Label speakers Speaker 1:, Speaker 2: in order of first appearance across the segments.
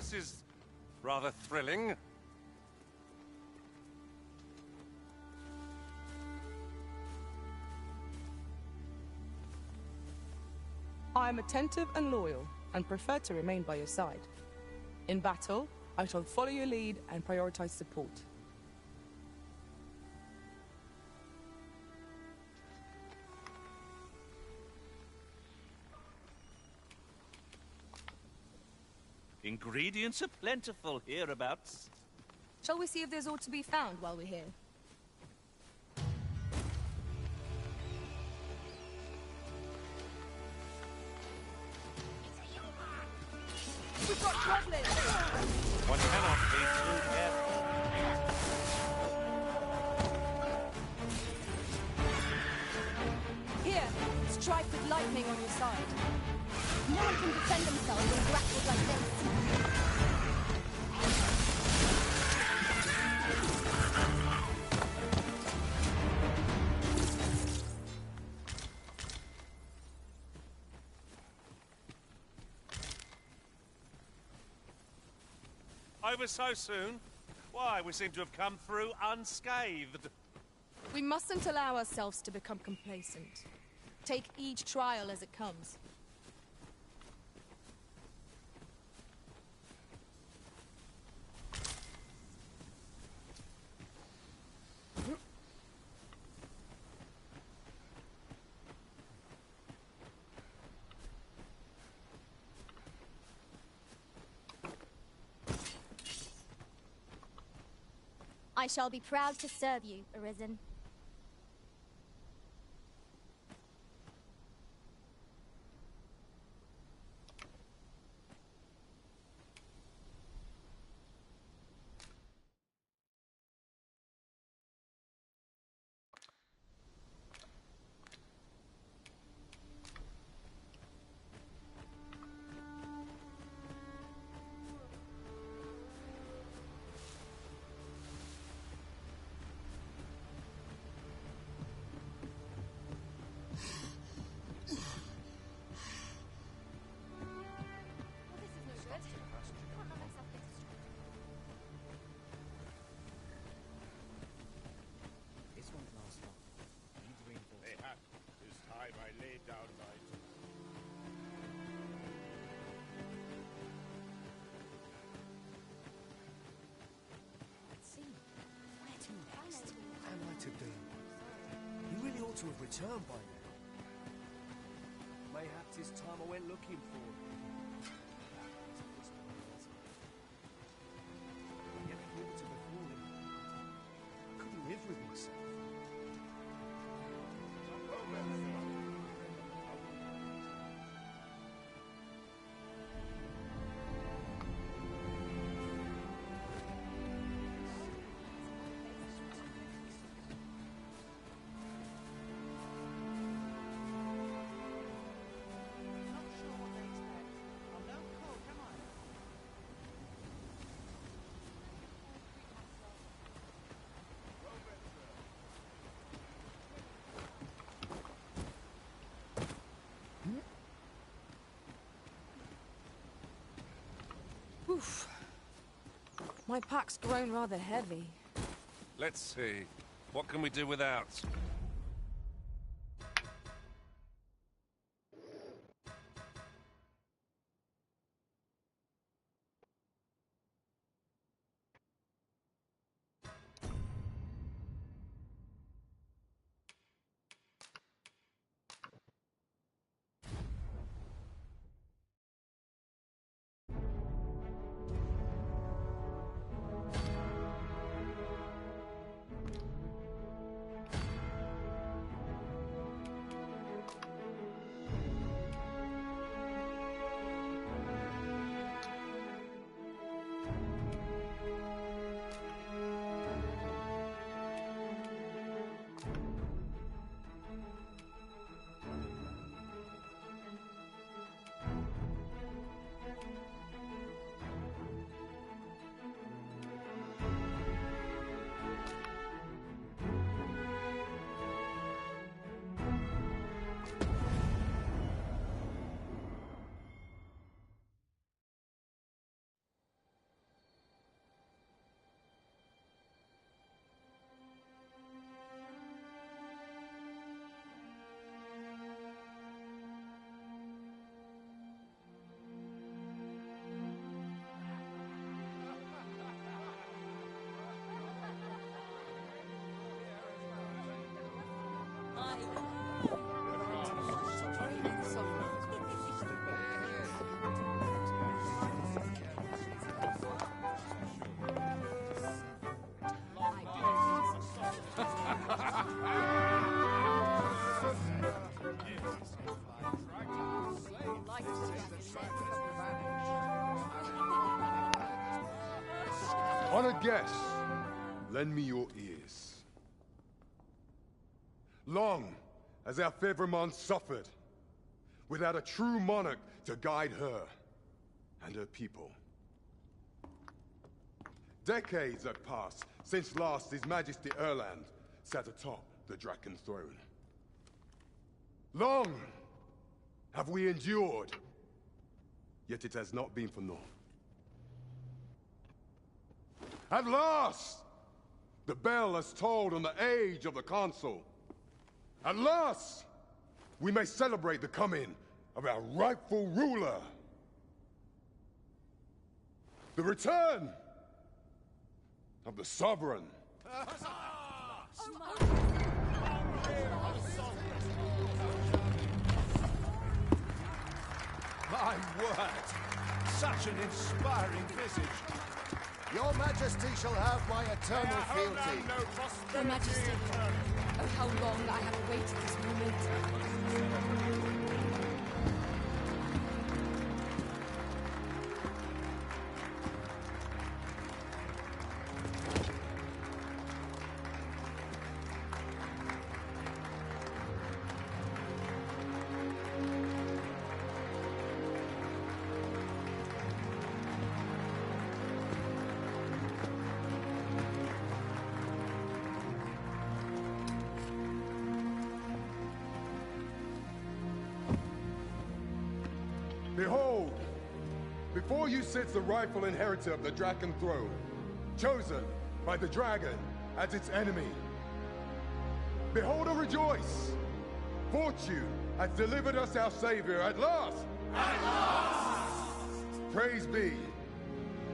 Speaker 1: This is rather thrilling.
Speaker 2: I am attentive and loyal, and prefer to remain by your side. In battle, I shall follow your lead and prioritize support.
Speaker 3: Ingredients are plentiful hereabouts.
Speaker 4: Shall we see if there's aught to be found while we're here? We've got goblins!
Speaker 3: One cannot be too careful.
Speaker 4: Here, strike with lightning on your side. No one can defend themselves when grappled like this.
Speaker 1: Over so soon? Why, we seem to have come through unscathed.
Speaker 4: We mustn't allow ourselves to become complacent. Take each trial as it comes.
Speaker 5: I shall be proud to serve you, Arisen.
Speaker 6: To have returned by now. Mayhaps it's time I went looking for him. Yet thought to befall him. Couldn't live with myself.
Speaker 4: Oof. My pack's grown rather heavy.
Speaker 1: Let's see. What can we do without?
Speaker 7: Honored guests, lend me your ears. Long has our Fevrimon suffered, without a true monarch to guide her and her people. Decades have passed since last His Majesty Erland sat atop the Draken throne. Long have we endured, yet it has not been for naught. At last, the bell has tolled on the age of the Council. At last, we may celebrate the coming of our rightful ruler. The return of the Sovereign.
Speaker 6: My word! Such an inspiring visage. Your Majesty shall have my eternal fealty.
Speaker 4: Your Majesty, oh how long I have awaited this moment.
Speaker 7: Behold, before you sits the rightful inheritor of the Draken throne, chosen by the dragon as its enemy. Behold and rejoice! Fortune has delivered us our savior at last! At last! Praise be,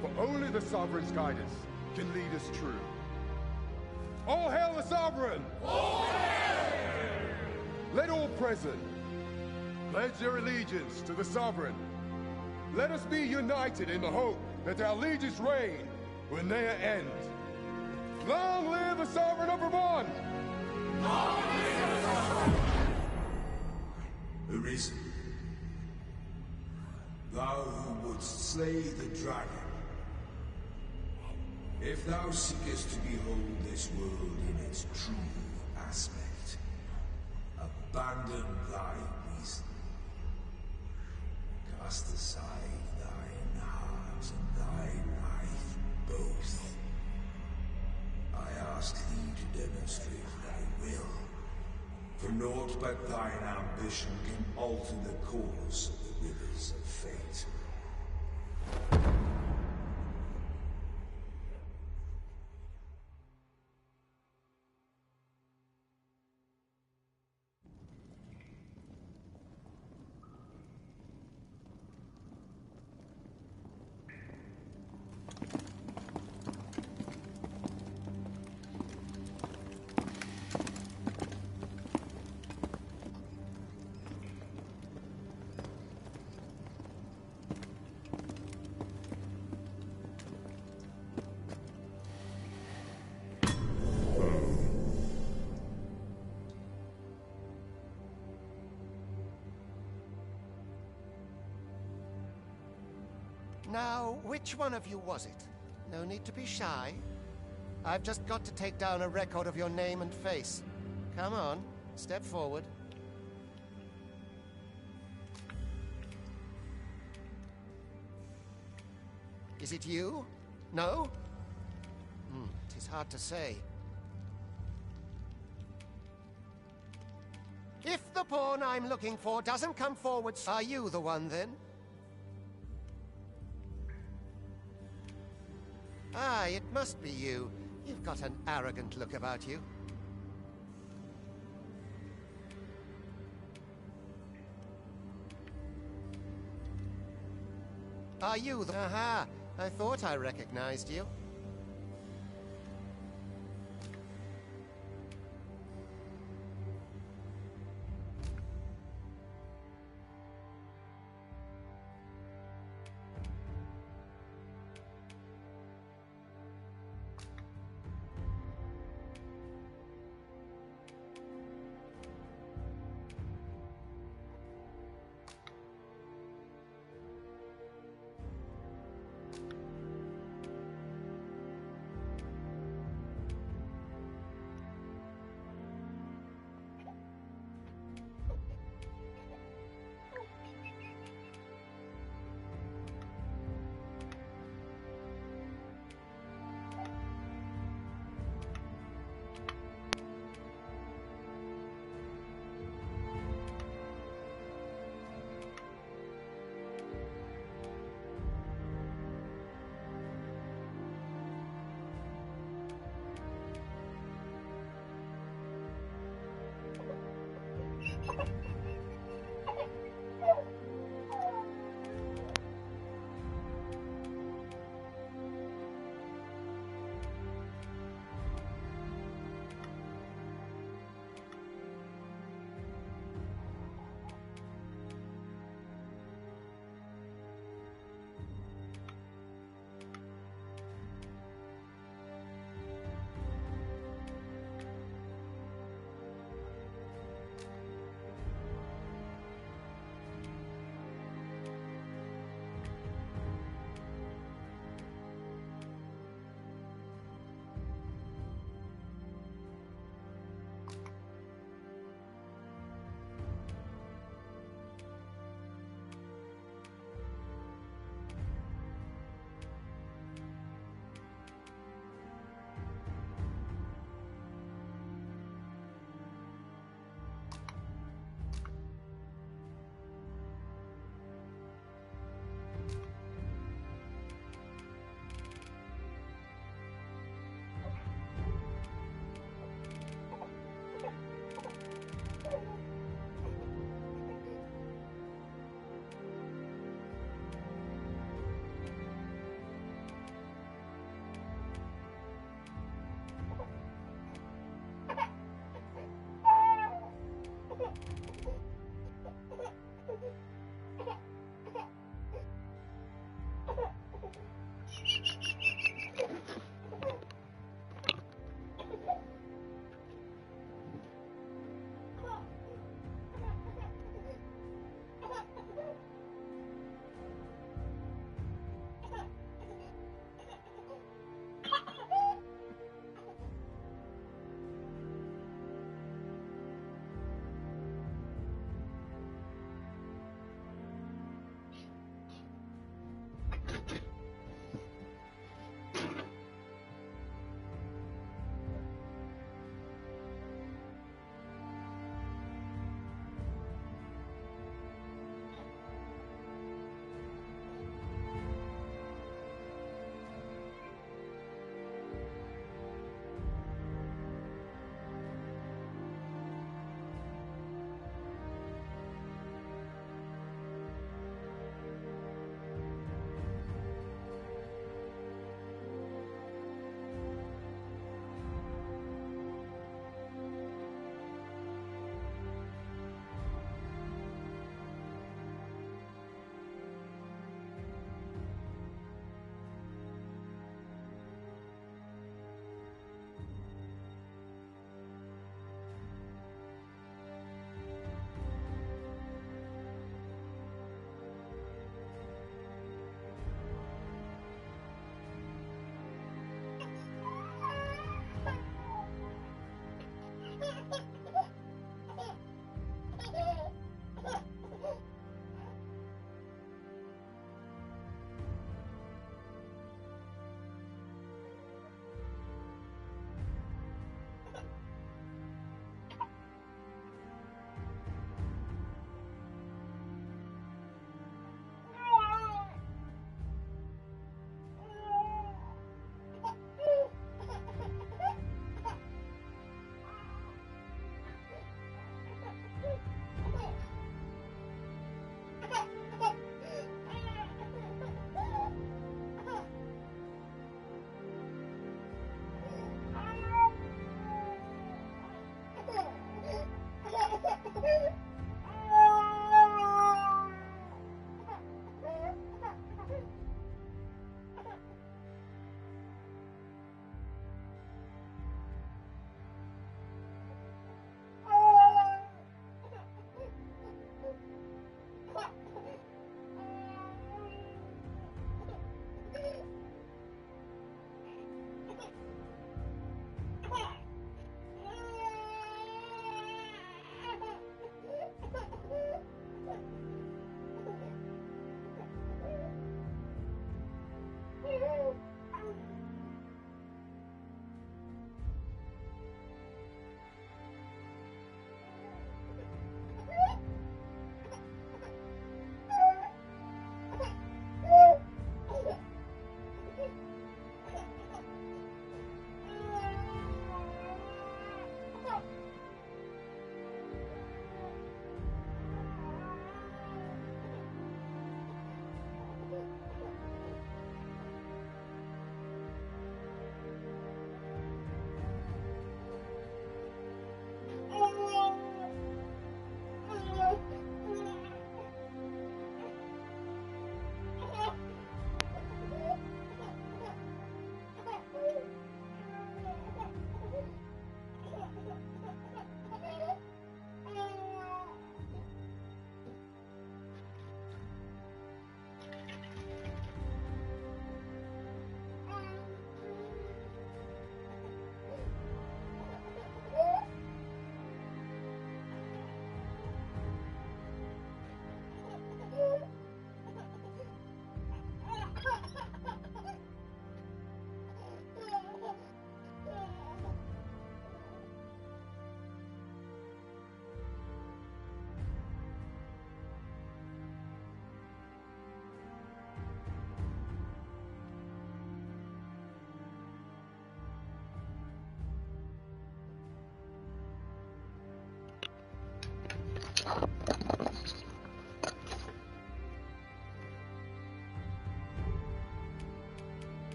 Speaker 7: for only the Sovereign's guidance can lead us true. All hail the Sovereign! All hail! Let all present pledge their allegiance to the Sovereign. Let us be united in the hope that our liege's reign will ne'er end. Long live the Sovereign of Vermont! Long live the Sovereign!
Speaker 8: Arisen, thou who wouldst slay the dragon, if thou seekest to behold this world in its true aspect, abandon thy reason. Cast aside thine heart and thy life both. I ask thee to demonstrate thy will, for naught but thine ambition can alter the course of the rivers of fate.
Speaker 6: Now, which one of you was it? No need to be shy. I've just got to take down a record of your name and face. Come on, step forward. Is it you? No? It is hard to say. If the pawn I'm looking for doesn't come forward, are you the one then? Ah, it must be you. You've got an arrogant look about you. Are you the... Aha! I thought I recognized you.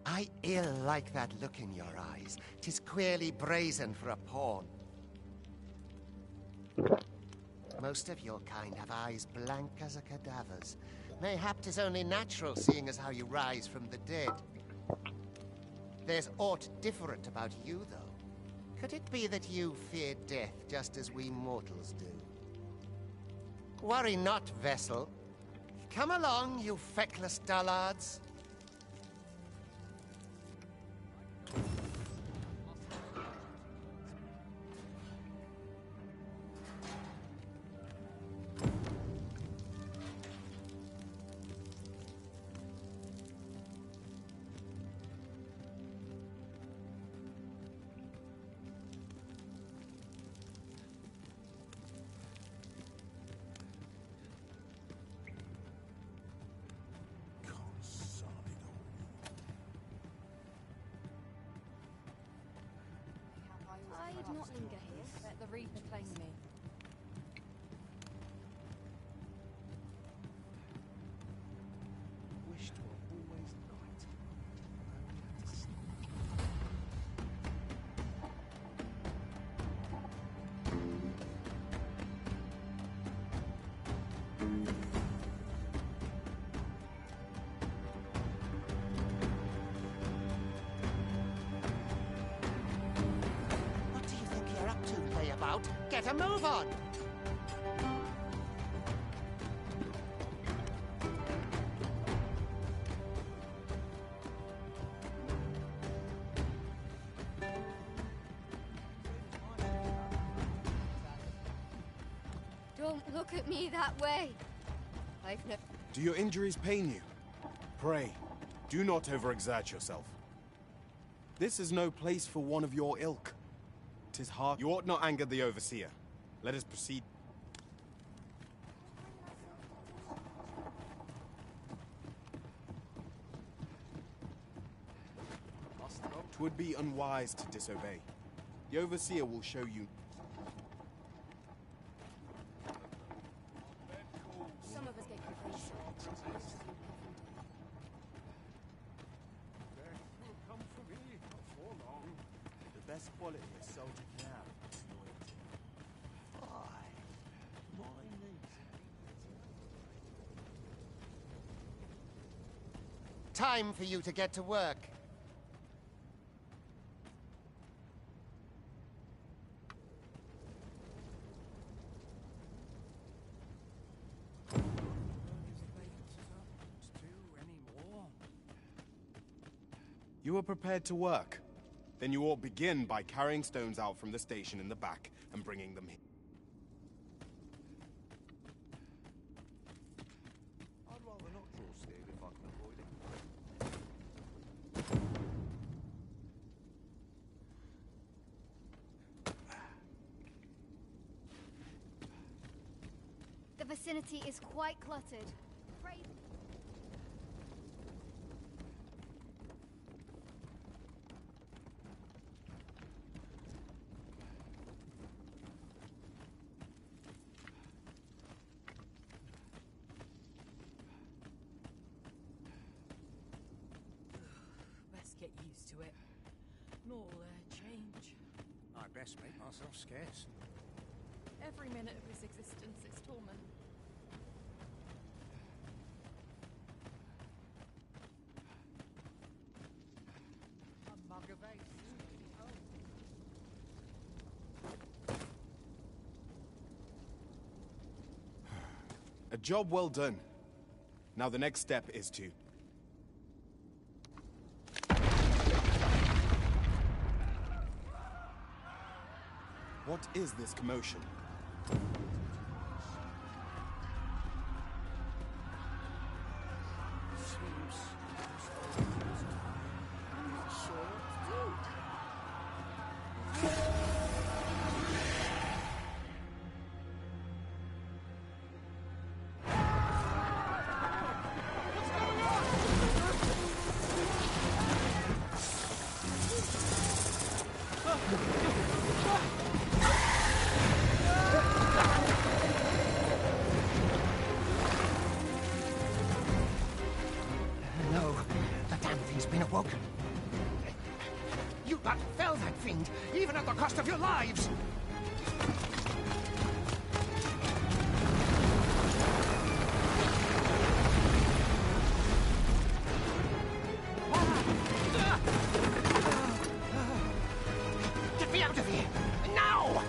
Speaker 6: I ill like that look in your eyes. 'Tis queerly brazen for a pawn. Most of your kind have eyes blank as a cadaver's. Mayhap 'tis only natural, seeing as how you rise from the dead. There's aught different about you, though. Could it be that you fear death just as we mortals do? Worry not, vessel. Come along, you feckless dullards.
Speaker 4: I'd not linger here. Let the Reaper claim me.
Speaker 6: Wish to have always liked What do you think you're up to, layabout? Get a move on!
Speaker 5: Don't look at me that way.
Speaker 4: I've no...
Speaker 9: Do your injuries pain you? Pray, do not overexert yourself. This is no place for one of your ilk. 'Tis hard. You ought not anger the overseer. Let us proceed. 'Twould be unwise to disobey. The overseer will show you.
Speaker 4: Some of us get complacent.
Speaker 1: Come for me before long.
Speaker 3: The best quality a soldier can have is loyalty. Aye, my knees.
Speaker 6: Time for you to get to work.
Speaker 9: You are prepared to work. Then you ought begin by carrying stones out from the station in the back and bringing them here.
Speaker 3: I'd rather not draw steel if I can avoid it.
Speaker 5: The vicinity is quite cluttered. Pray...
Speaker 10: Best get used to it. Nor change.
Speaker 1: I best make myself scarce.
Speaker 4: Every minute of his existence is torment.
Speaker 6: A mug of ale.
Speaker 9: A job well done. Now the next step is to... What is this commotion?
Speaker 10: I'm not sure what to do.
Speaker 6: No, the damn thing's been awoken. You but fell that fiend, even at the cost of your lives! Get me out of here! Now!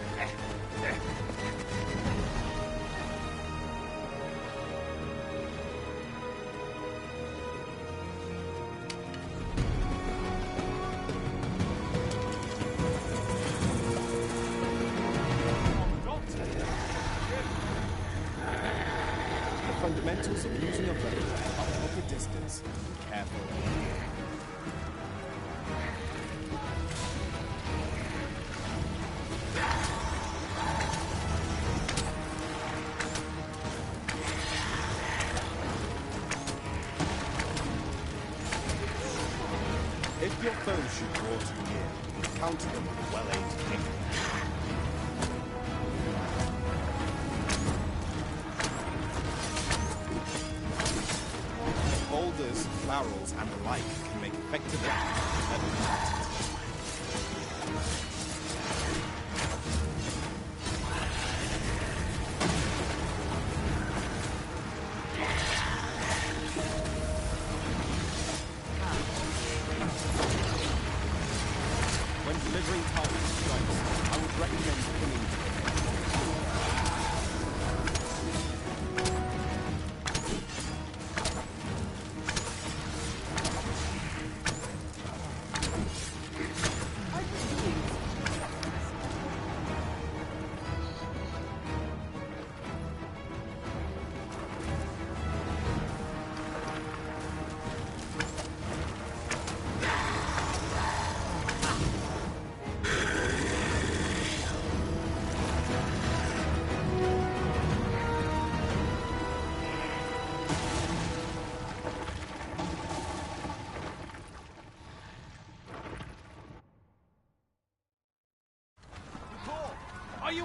Speaker 9: The fundamentals of using a bow are up a distance. Careful. If your foes should draw too near, counter them with a well-aimed kick. Boulders, barrels, and the like can make effective weapons. When delivering target strikes, I would recommend pinning.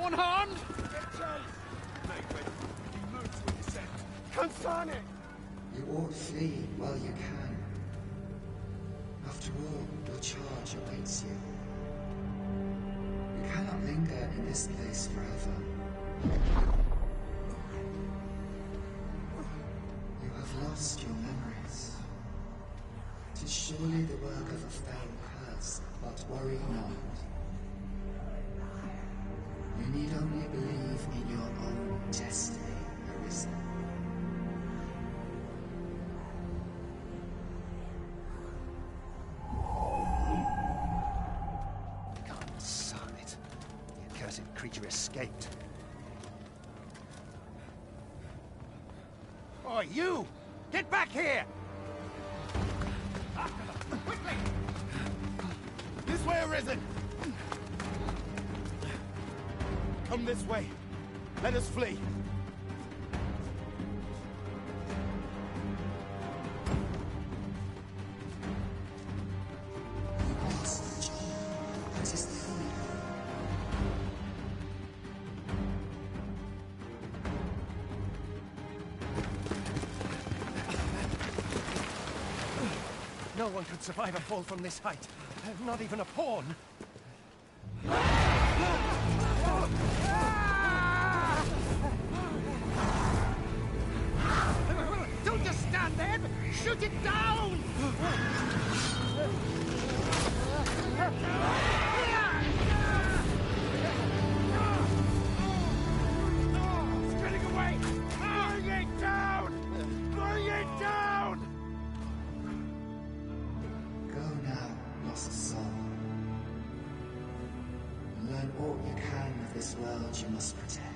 Speaker 9: one harmed?
Speaker 3: Consane!
Speaker 8: You ought flee while you can. After all, your charge awaits you. You cannot linger in this place forever. You have lost your memories. 'Tis surely the work of a fell curse, but worry not. You need only believe in your own destiny, Arisen.
Speaker 6: Son it. The accursed creature escaped. Oh, you! Get back here! Quickly!
Speaker 9: This way, Arisen! Come this way. Let us flee.
Speaker 6: No one could survive a fall from this height. Not even a pawn. Don't just stand there! Shoot it down! It's getting away! Bring it down! Bring it down!
Speaker 8: Go now, lost soul. Learn all you can of this world you must protect.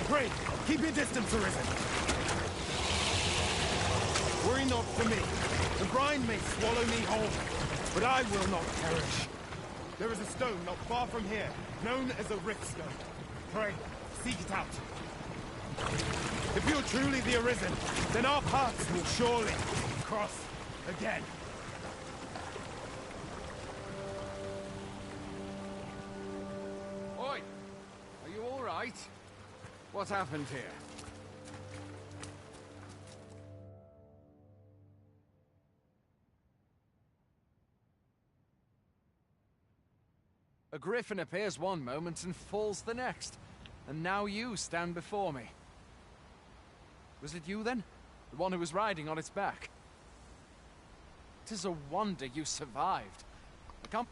Speaker 9: Pray, keep your distance, Arisen. Worry not for me. The brine may swallow me whole, but I will not perish. There is a stone not far from here, known as a rift stone. Pray, seek it out. If you're truly the Arisen, then our paths will surely cross again.
Speaker 11: Oi! Are you all right? What happened here? A griffin appears one moment and falls the next. And now you stand before me. Was it you then? The one who was riding on its back? 'Tis a wonder you survived. I can't...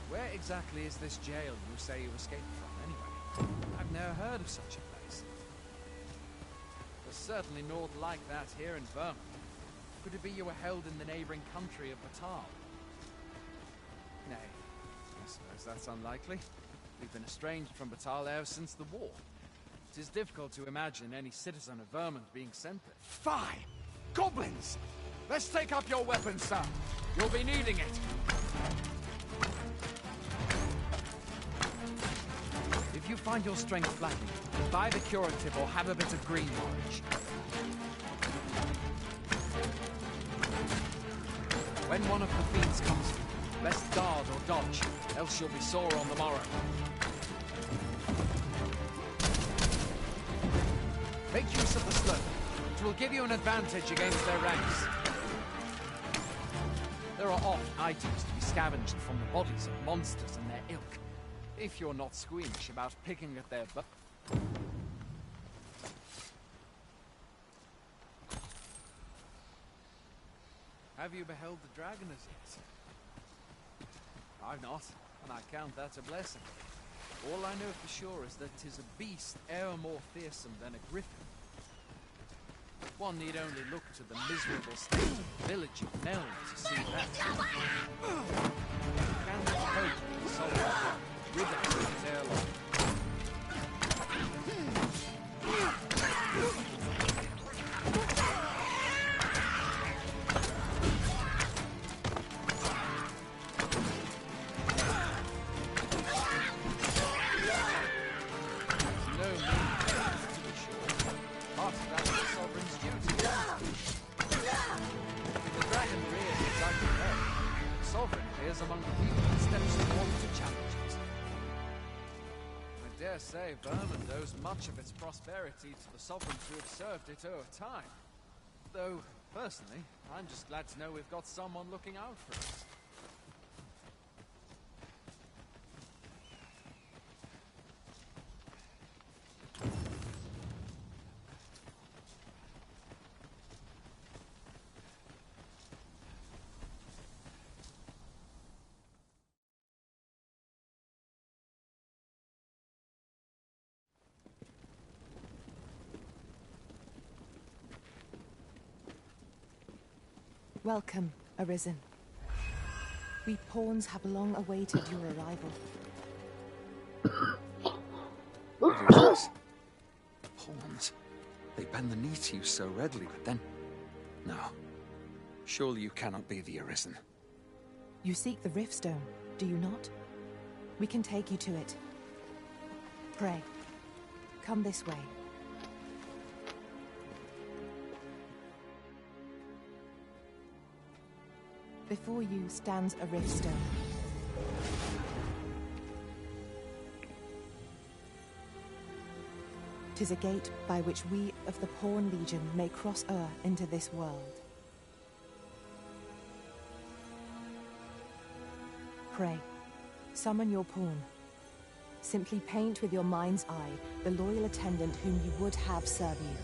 Speaker 11: Where exactly is this jail you say you escaped from, anyway? I've never heard of such a place. There's certainly naught like that here in Vermont. Could it be you were held in the neighboring country of Batal? Nay, I suppose that's unlikely. We've been estranged from Batal ever since the war. It is difficult to imagine any citizen of Vermont being sent there. Fie! Goblins! Let's take up your weapons, sir. You'll be needing it. If you find your strength flagging, buy the curative or have a bit of green orange. When one of the fiends comes to you, best guard or dodge, else you'll be sore on the morrow. Make use of the slope. It will give you an advantage against their ranks. There are oft items to be scavenged from the bodies of monsters and their ilk. If you're not squeamish about picking at their butt. Have you beheld the dragon as yet? I've not, and I count that a blessing. All I know for sure is that 'tis a beast e'er more fearsome than a griffin. One need only look to the miserable state of the village of Nell to see that. Can this hope of the soul rid us of his airlock? Among the people that steps forward to challenge it. I dare say Vermont owes much of its prosperity to the sovereigns who have served it over time. Though, personally, I'm just glad to know we've got someone looking out for us.
Speaker 12: Welcome, Arisen. We pawns have long awaited your arrival.
Speaker 11: What is this? Pawns. They bend the knee to you so readily, but then... No. Surely you cannot be the Arisen.
Speaker 12: You seek the Riftstone, do you not? We can take you to it. Pray. Come this way. Before you stands a Riftstone. "'Tis a gate by which we of the Pawn Legion may cross o'er into this world. Pray, summon your pawn. Simply paint with your mind's eye the loyal attendant whom you would have serve you.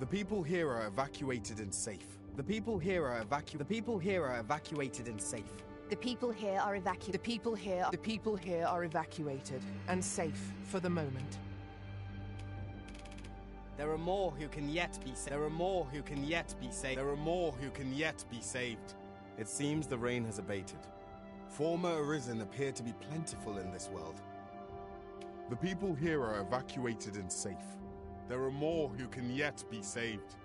Speaker 9: The people here are evacuated and safe. The people here are evacuated and safe.
Speaker 12: The people here are evacuated.
Speaker 2: The people here are evacuated and safe for the moment.
Speaker 9: There are more who can yet be saved. There are more who can yet be saved. There are more who can yet be saved. It seems the rain has abated. Former arisen appear to be plentiful in this world.
Speaker 7: The people here are evacuated and safe. There are more who can yet be saved.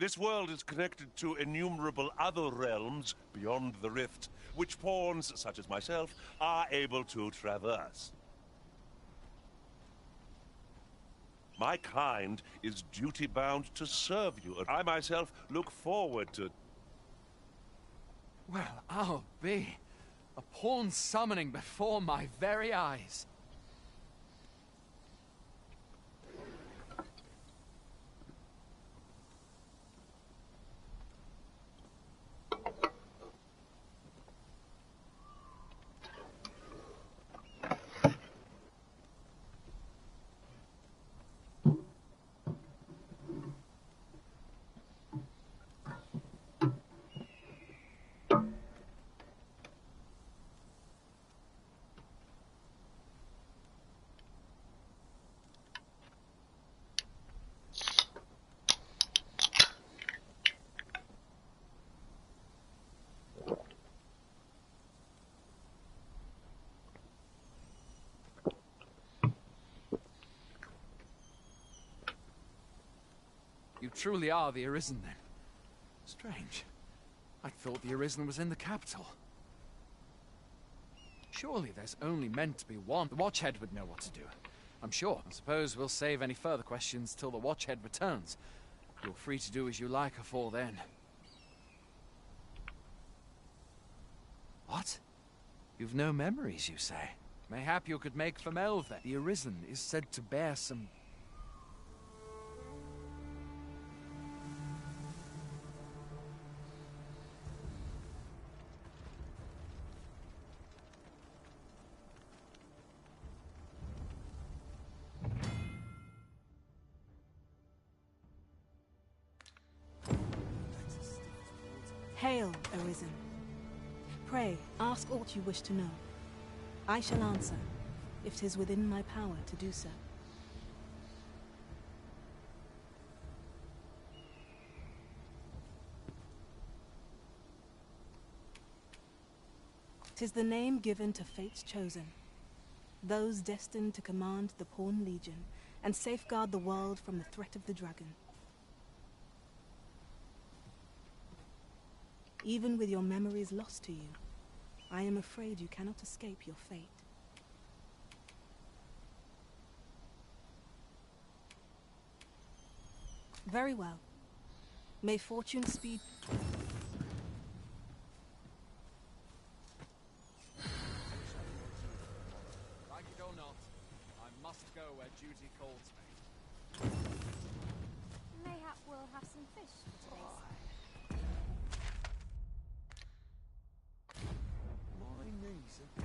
Speaker 1: This world is connected to innumerable other realms beyond the rift, which pawns, such as myself, are able to traverse. My kind is duty-bound to serve you, and I myself look forward to...
Speaker 11: Well, I'll be. A pawn summoning before my very eyes. You truly are the Arisen, then? Strange. I thought the Arisen was in the capital. Surely there's only meant to be one. The Watchhead would know what to do. I'm sure. I suppose we'll save any further questions till the Watchhead returns. You're free to do as you like afore then. What? You've no memories, you say? Mayhap you could make for Melve then. The Arisen is said to bear some...
Speaker 12: Hail, Arisen. Pray, ask aught you wish to know. I shall answer, if 'tis within my power to do so. "'Tis the name given to fate's chosen, those destined to command the Pawn Legion and safeguard the world from the threat of the dragon. Even with your memories lost to you, I am afraid you cannot escape your fate. Very well. May fortune speed...
Speaker 11: Like it or not, I must go where duty calls me.
Speaker 5: Mayhap we'll have some fish for today's.
Speaker 3: My knees are...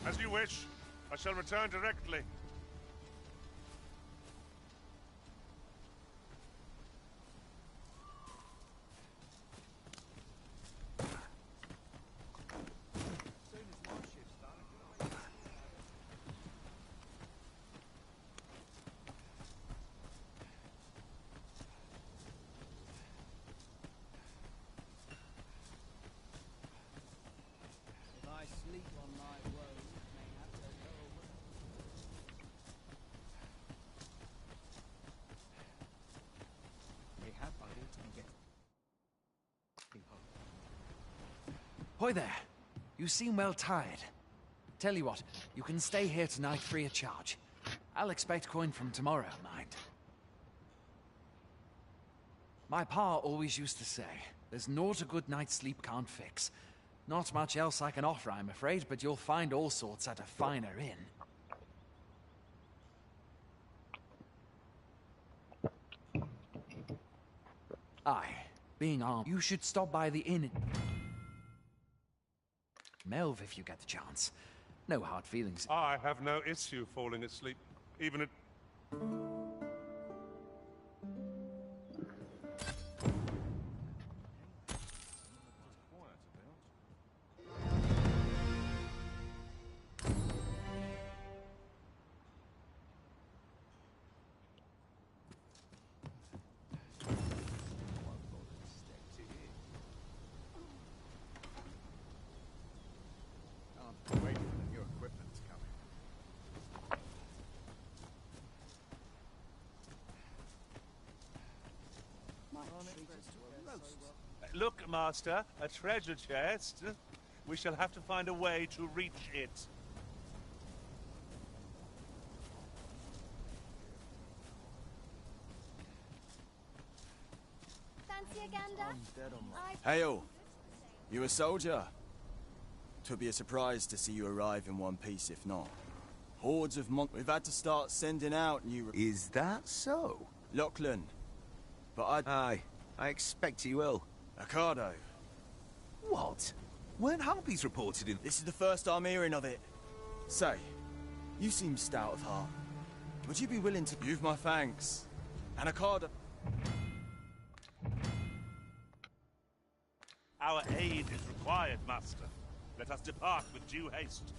Speaker 1: As you wish. I shall return directly.
Speaker 3: If I sleep on my woes, mayhap they'll go away. Mayhap I ought to be getting home.
Speaker 11: Hoy there. You seem well tired. Tell you what, you can stay here tonight free of charge. I'll expect coin from tomorrow, mind. My pa always used to say, there's naught a good night's sleep can't fix. Not much else I can offer, I'm afraid, but you'll find all sorts at a finer inn. Aye, being armed. You should stop by the inn. Melv if you get the chance. No hard feelings.
Speaker 1: I have no issue falling asleep, even at...
Speaker 11: Wait for the new equipment coming.
Speaker 1: Look, Master, a treasure chest. We shall have to find a way to reach it.
Speaker 5: Fancy a gander?
Speaker 13: Hail! You a soldier? Twould be a surprise to see you arrive in one piece, if not. Hordes of We've had to start sending out new...
Speaker 3: Is that so?
Speaker 13: Lachlan. But
Speaker 3: Aye, I expect he will.
Speaker 13: Ricardo.
Speaker 3: What? Weren't harpies reported in...
Speaker 13: This is the first I'm hearing of it. Say, you seem stout of heart. Would you be willing to... You've my thanks. And Ricardo...
Speaker 1: Our aid is required, Master. Let us depart with due haste.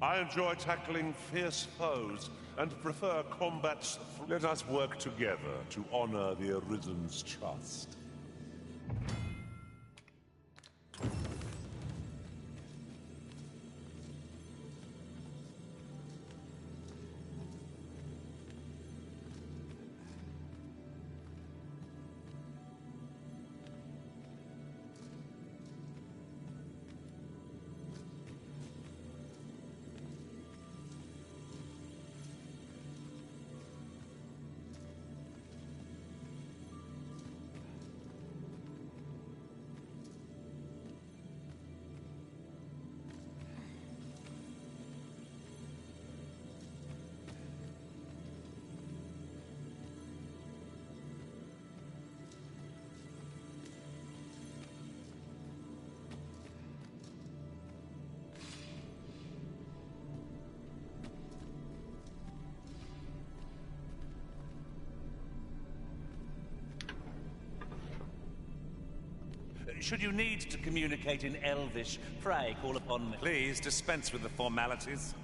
Speaker 1: I enjoy tackling fierce foes and prefer combats. Let us work together to honor the Arisen's trust. Should you need to communicate in Elvish, pray call upon me.
Speaker 14: Please dispense with the formalities.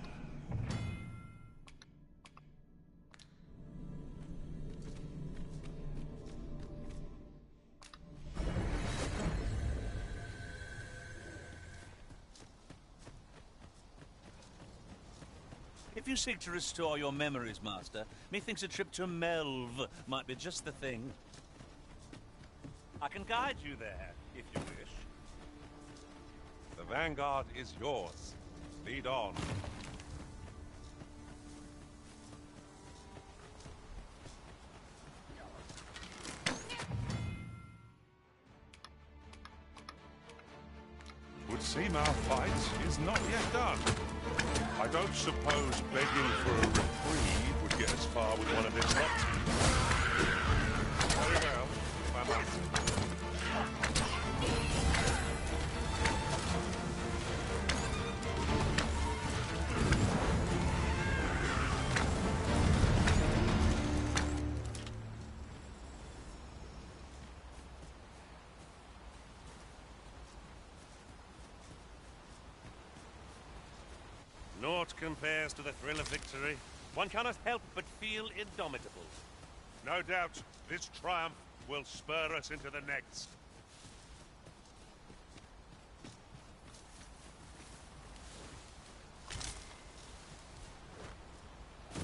Speaker 1: If you seek to restore your memories, Master, methinks a trip to Melv might be just the thing. I can guide you there, if you wish.
Speaker 14: The vanguard is yours. Lead on. Seamow fight is not yet done. I don't suppose begging for a reprieve would get us far with one of this lot. Very well, my master. Naught compares to the thrill of victory. One cannot help but feel indomitable. No doubt, this triumph will spur us into the next.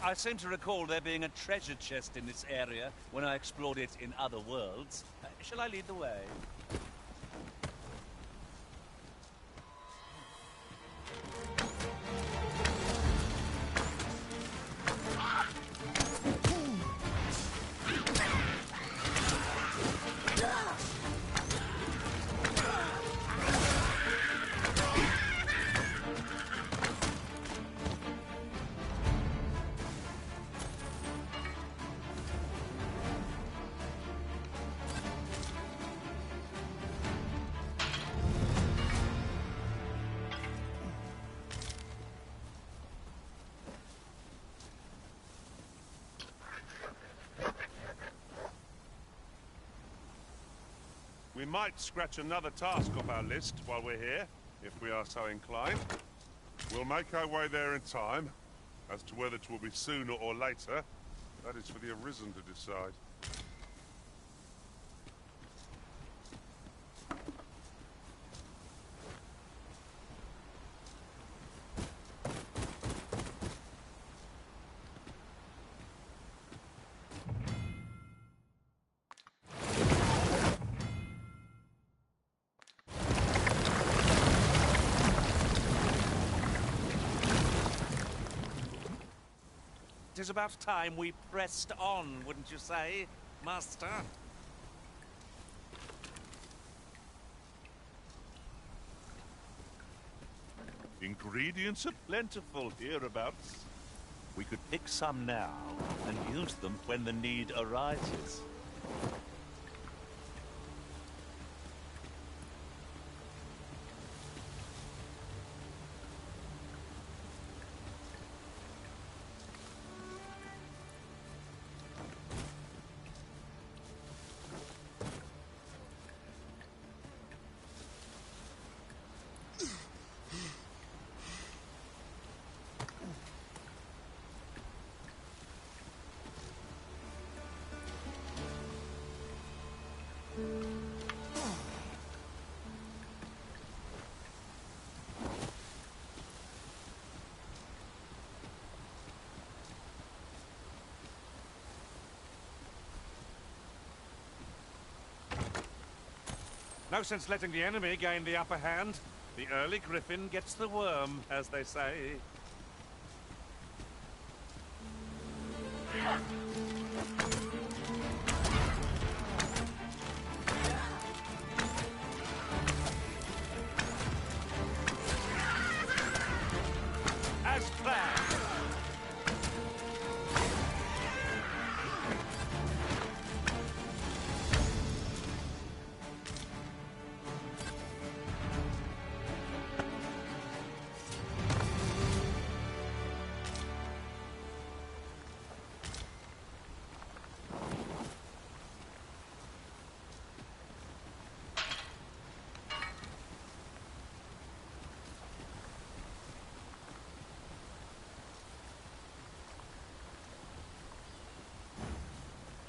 Speaker 1: I seem to recall there being a treasure chest in this area when I explored it in other worlds. Shall I lead the way?
Speaker 14: We might scratch another task off our list while we're here, if we are so inclined. We'll make our way there in time. As to whether it will be sooner or later, that is for the Arisen to decide.
Speaker 1: It is about time we pressed on, wouldn't you say, Master?
Speaker 14: Ingredients are plentiful hereabouts.
Speaker 1: We could pick some now and use them when the need arises.
Speaker 14: No sense letting the enemy gain the upper hand. The early griffin gets the worm, as they say. As planned.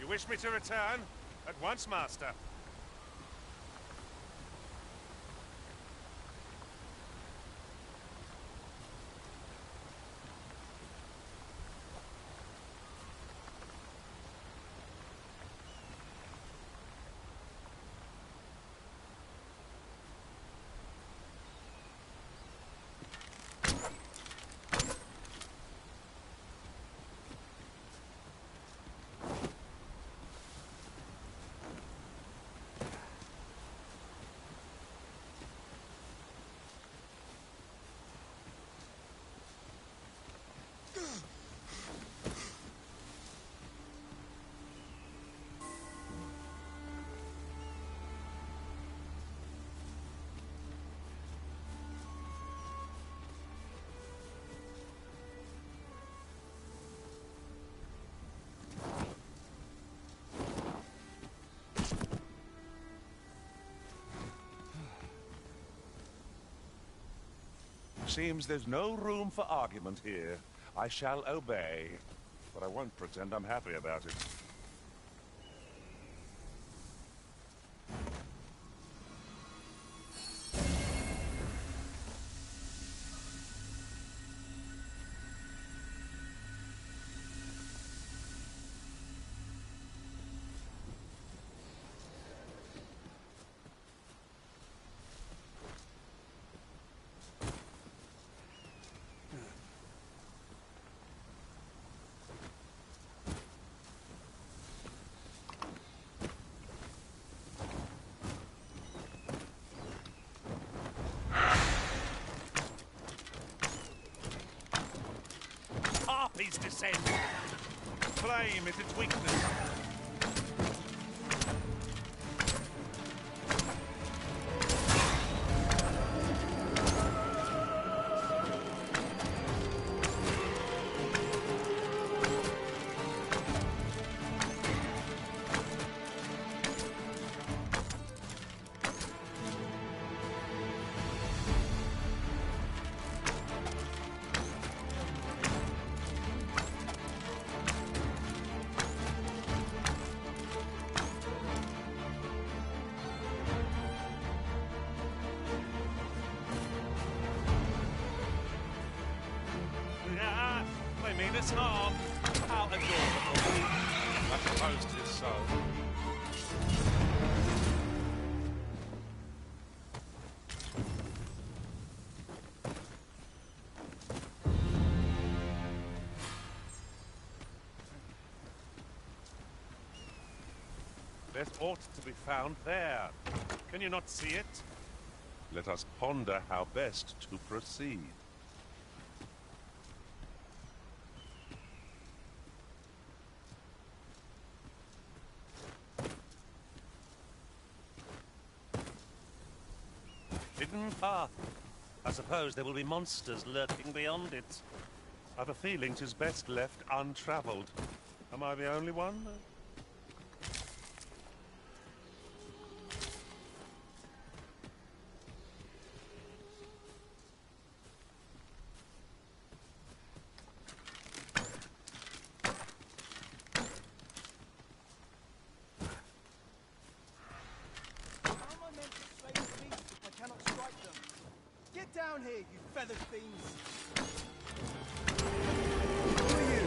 Speaker 14: You wish me to return? At once, Master. seems there's no room for argument here. I shall obey, but I won't pretend I'm happy about it.
Speaker 1: Harpies descend!
Speaker 14: Flame is its weakness.
Speaker 1: They mean us harm. How adorable.
Speaker 14: I suppose 'tis so. There's aught to be found there. Can you not see it? Let us ponder how best to proceed.
Speaker 1: Hidden path. I suppose there will be monsters lurking beyond it.
Speaker 14: I've a feeling 'tis best left untravelled. Am I the only one?
Speaker 3: Down here, you feathered fiends! Who are you?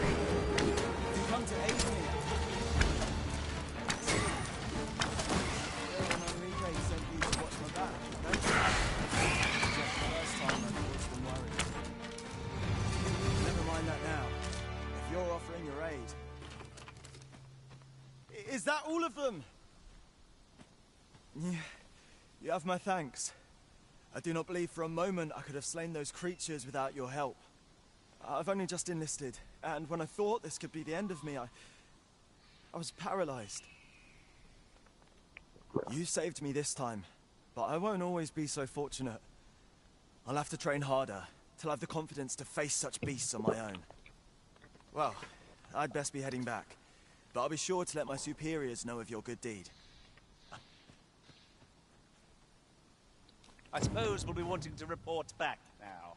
Speaker 3: You come to aid me? Enrique sent you to watch my back, no? Just the first time I've caused them worries. Never mind that now. If you're offering your aid... Is that all of them? Yeah, you have my thanks. I do not believe for a moment I could have slain those creatures without your help. I've only just enlisted, and when I thought this could be the end of me, I was paralyzed. You saved me this time, but I won't always be so fortunate. I'll have to train harder, till I've the confidence to face such beasts on my own. Well, I'd best be heading back, but I'll be sure to let my superiors know of your good deed.
Speaker 1: I suppose we'll be wanting to report back now.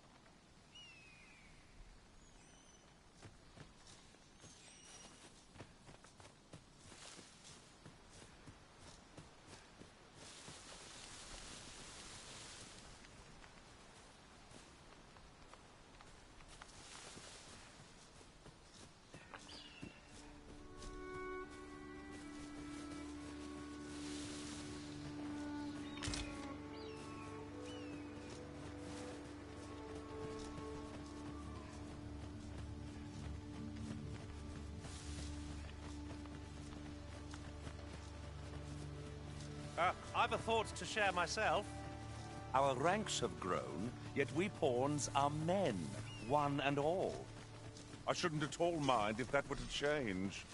Speaker 1: I've a thought to share myself. Our ranks have grown, yet we pawns are men, one and all.
Speaker 14: I shouldn't at all mind if that were to change.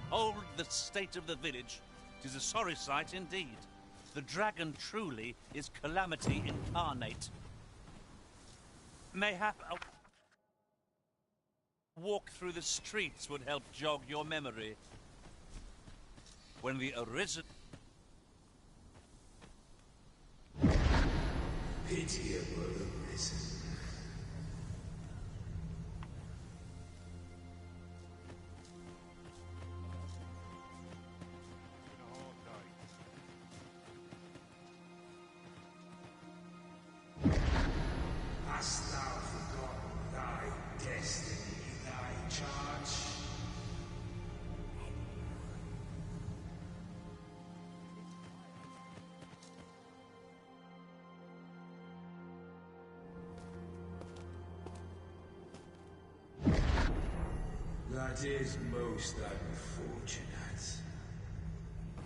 Speaker 1: Behold the state of the village. 'Tis a sorry sight indeed. The dragon truly is calamity incarnate. Mayhap a walk through the streets would help jog your memory. When the Arisen...
Speaker 8: Pitiable Arisen. Hast thou forgotten thy destiny, thy charge? That is most unfortunate.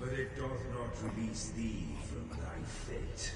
Speaker 8: But it doth not release thee from thy fate.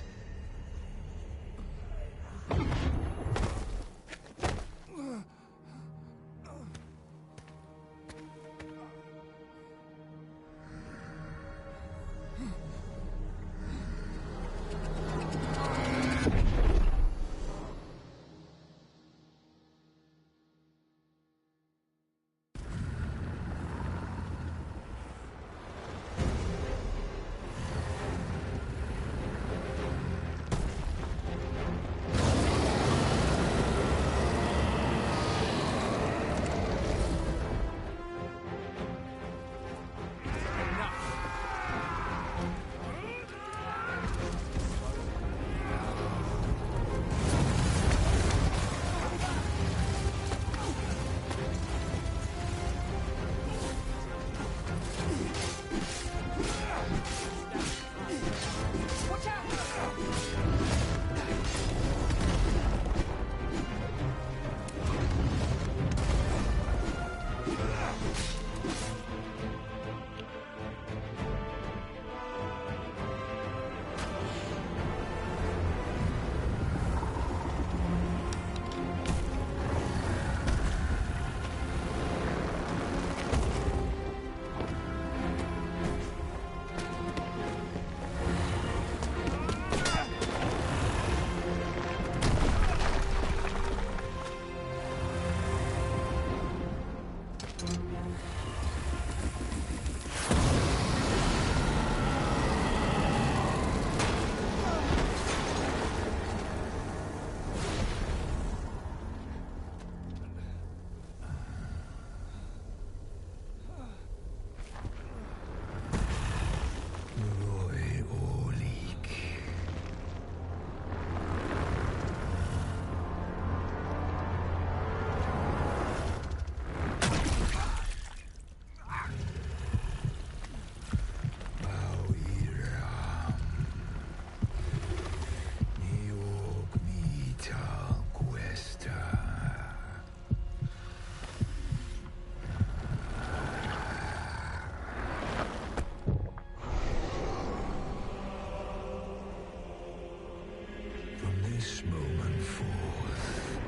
Speaker 8: This moment forth,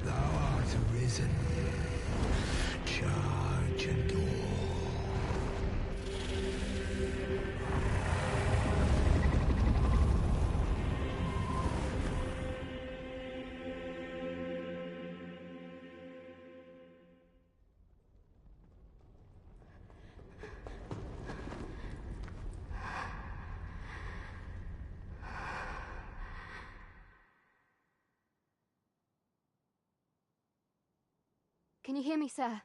Speaker 8: thou art arisen, charge and all.
Speaker 5: Can you hear me, sir?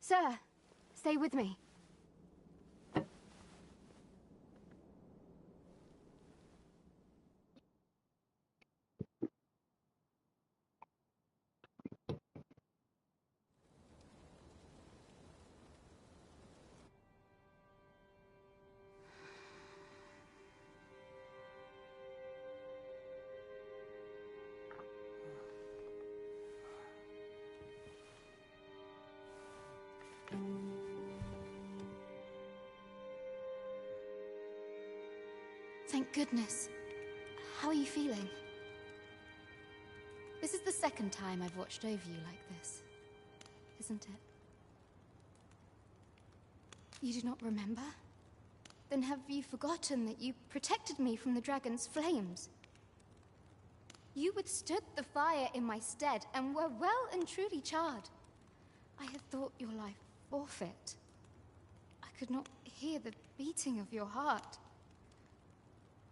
Speaker 5: Sir, stay with me. Thank goodness. How are you feeling? This is the second time I've watched over you like this. isn't it? You do not remember? Then have you forgotten that you protected me from the dragon's flames? You withstood the fire in my stead and were well and truly charred. I had thought your life forfeit. I could not hear the beating of your heart.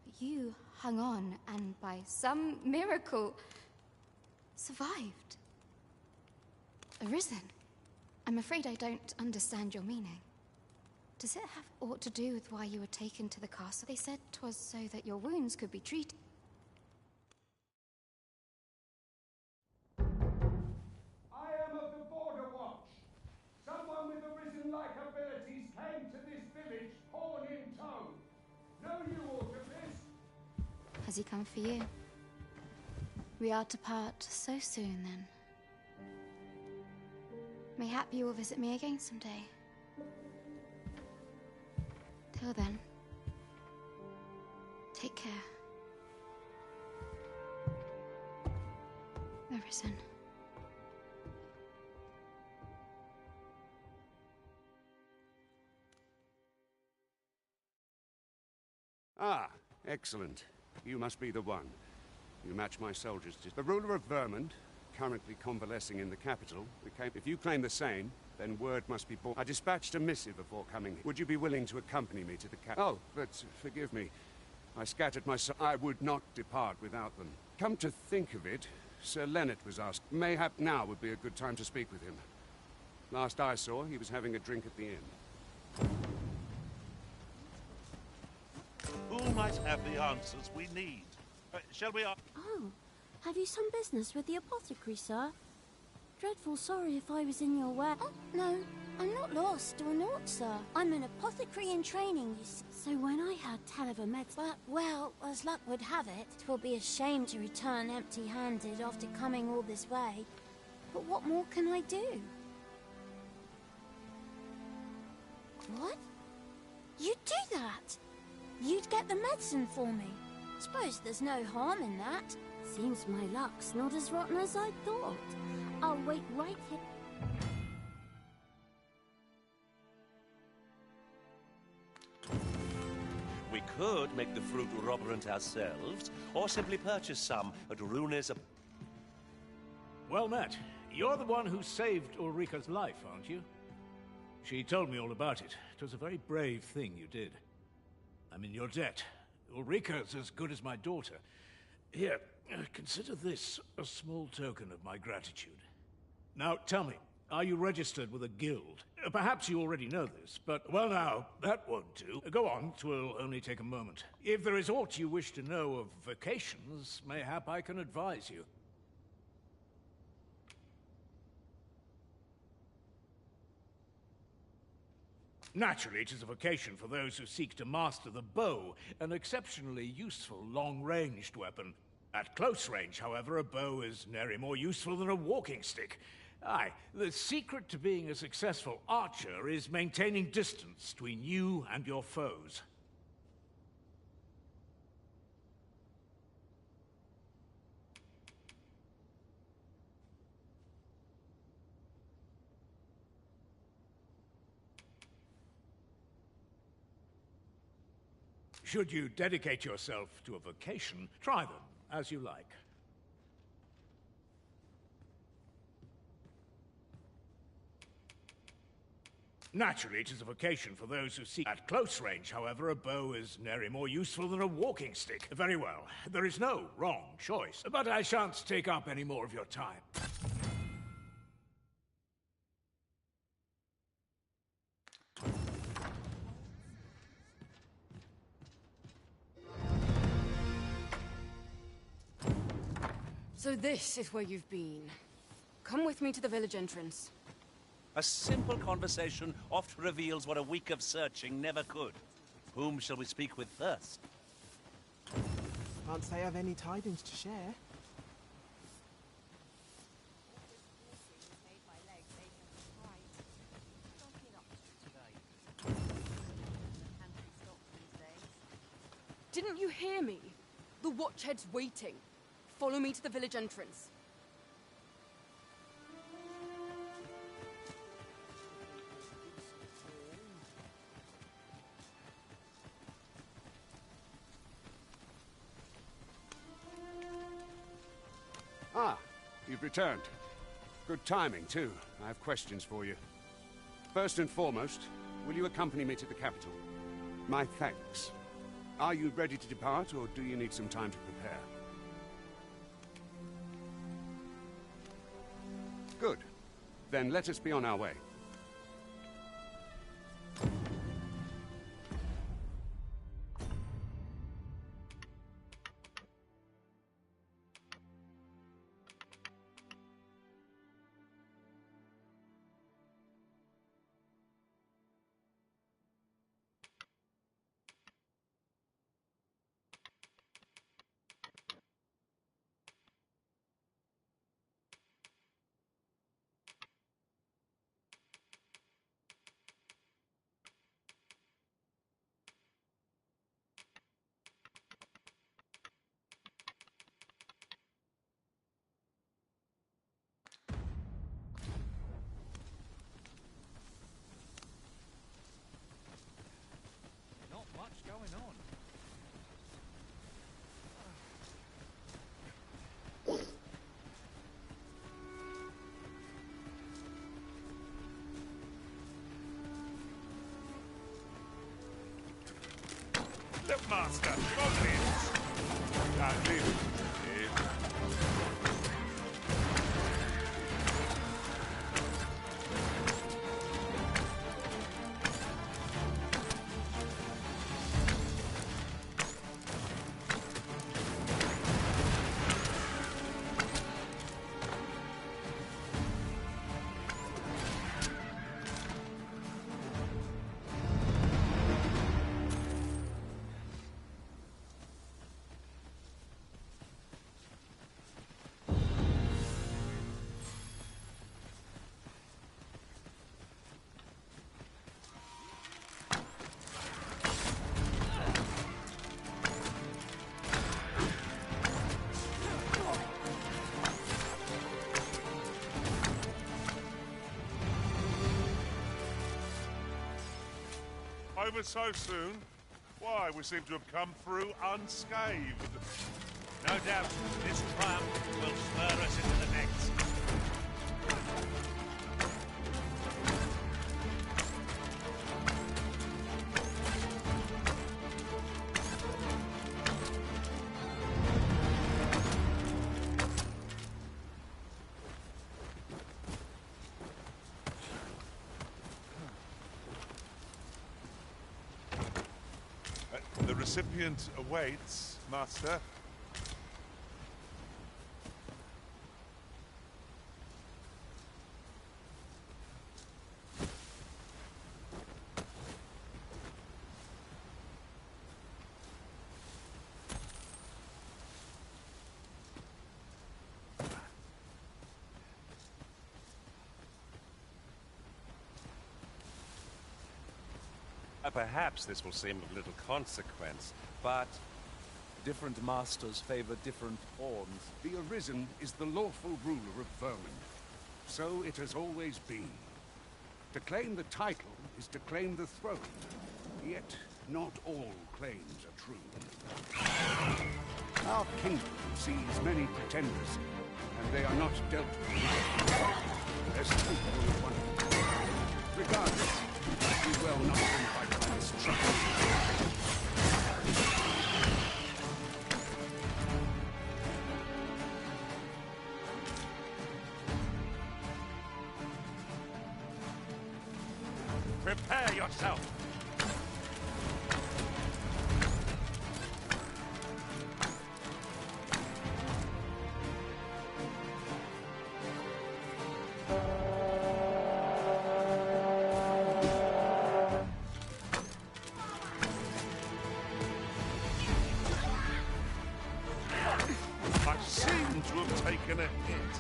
Speaker 5: But you hung on and by some miracle survived. Arisen. I'm afraid I don't understand your meaning. Does it have aught to do with why you were taken to the castle? They said 'twas so that your wounds could be treated.
Speaker 15: I am of the Border Watch. Someone with Arisen-like abilities came to this village, horn in tow. Know you aught of this?
Speaker 5: Has he come for you? We are to part so soon, then. Mayhap you will visit me again someday. Till then, take care. Arisen.
Speaker 16: Ah, excellent. You must be the one. You match my soldiers. The ruler of Vermund, currently convalescing in the capital. If you claim the same, then word must be brought. I dispatched a missive before coming. Would you be willing to accompany me to the capital? Oh, but forgive me. I scattered my... I would not depart without them. Come to think of it, Sir Leonard was asked. Mayhap now would be a good time to speak with him. Last I saw, he was having a drink at the inn.
Speaker 1: Who might have the answers we need? Shall we...
Speaker 17: Oh, have you some business with the apothecary, sir? Dreadful sorry if I was in your way. Oh, no, I'm not lost or naught, sir. I'm an apothecary in training, you see. So when I heard tell of a well, as luck would have it, 'twill be a shame to return empty-handed after coming all this way. But what more can I do? What? You'd do that? You'd get the medicine for me? Suppose there's no harm in that. Seems my luck's not as rotten as I thought. I'll wait right here.
Speaker 1: We could make the fruit robberant ourselves, or simply purchase some at Rune's...
Speaker 18: Well met. You're the one who saved Ulrika's life, aren't you? She told me all about it. It was a very brave thing you did. I'm in your debt. Ulrika's as good as my daughter. Here, consider this a small token of my gratitude. Now, tell me, are you registered with a guild? Perhaps you already know this, but, well now, that won't do. Go on, 'twill only take a moment. If there is aught you wish to know of vocations, mayhap I can advise you. Naturally, it is a vocation for those who seek to master the bow, an exceptionally useful long-ranged weapon. At close range, however, a bow is nary more useful than a walking stick. Aye, the secret to being a successful archer is maintaining distance between you and your foes. Should you dedicate yourself to a vocation, try them as you like. Naturally, it is a vocation for those who seek... At close range, however, a bow is nary more useful than a walking stick. Very well. There is no wrong choice. But I shan't take up any more of your time.
Speaker 10: So this is where you've been. Come with me to the village entrance.
Speaker 1: A simple conversation oft reveals what a week of searching never could. Whom shall we speak with first?
Speaker 19: Can't say I've any tidings to share.
Speaker 10: Didn't you hear me? The Watchhead's waiting. Follow me to the village entrance.
Speaker 16: you've returned. Good timing, too. I have questions for you. First and foremost, will you accompany me to the capital? My thanks. Are you ready to depart, or do you need some time to prepare? Good. Then let us be on our way.
Speaker 11: Not much going on.
Speaker 14: Look, Master, goblins! Don't leave it here. Over so soon? Why, we seem to have come through unscathed.
Speaker 1: No doubt, this triumph will spur us into the next.
Speaker 14: The recipient awaits, Master.
Speaker 20: Perhaps this will seem of little consequence, but different masters favor different pawns.
Speaker 16: The Arisen is the lawful ruler of Vermund. So it has always been. To claim the title is to claim the throne. Yet, not all claims are true. Our kingdom sees many pretenders, and they are not dealt with. There's only one. Regardless, we will not invite by this trouble.
Speaker 20: Prepare yourself!
Speaker 14: I seem to have taken a hit.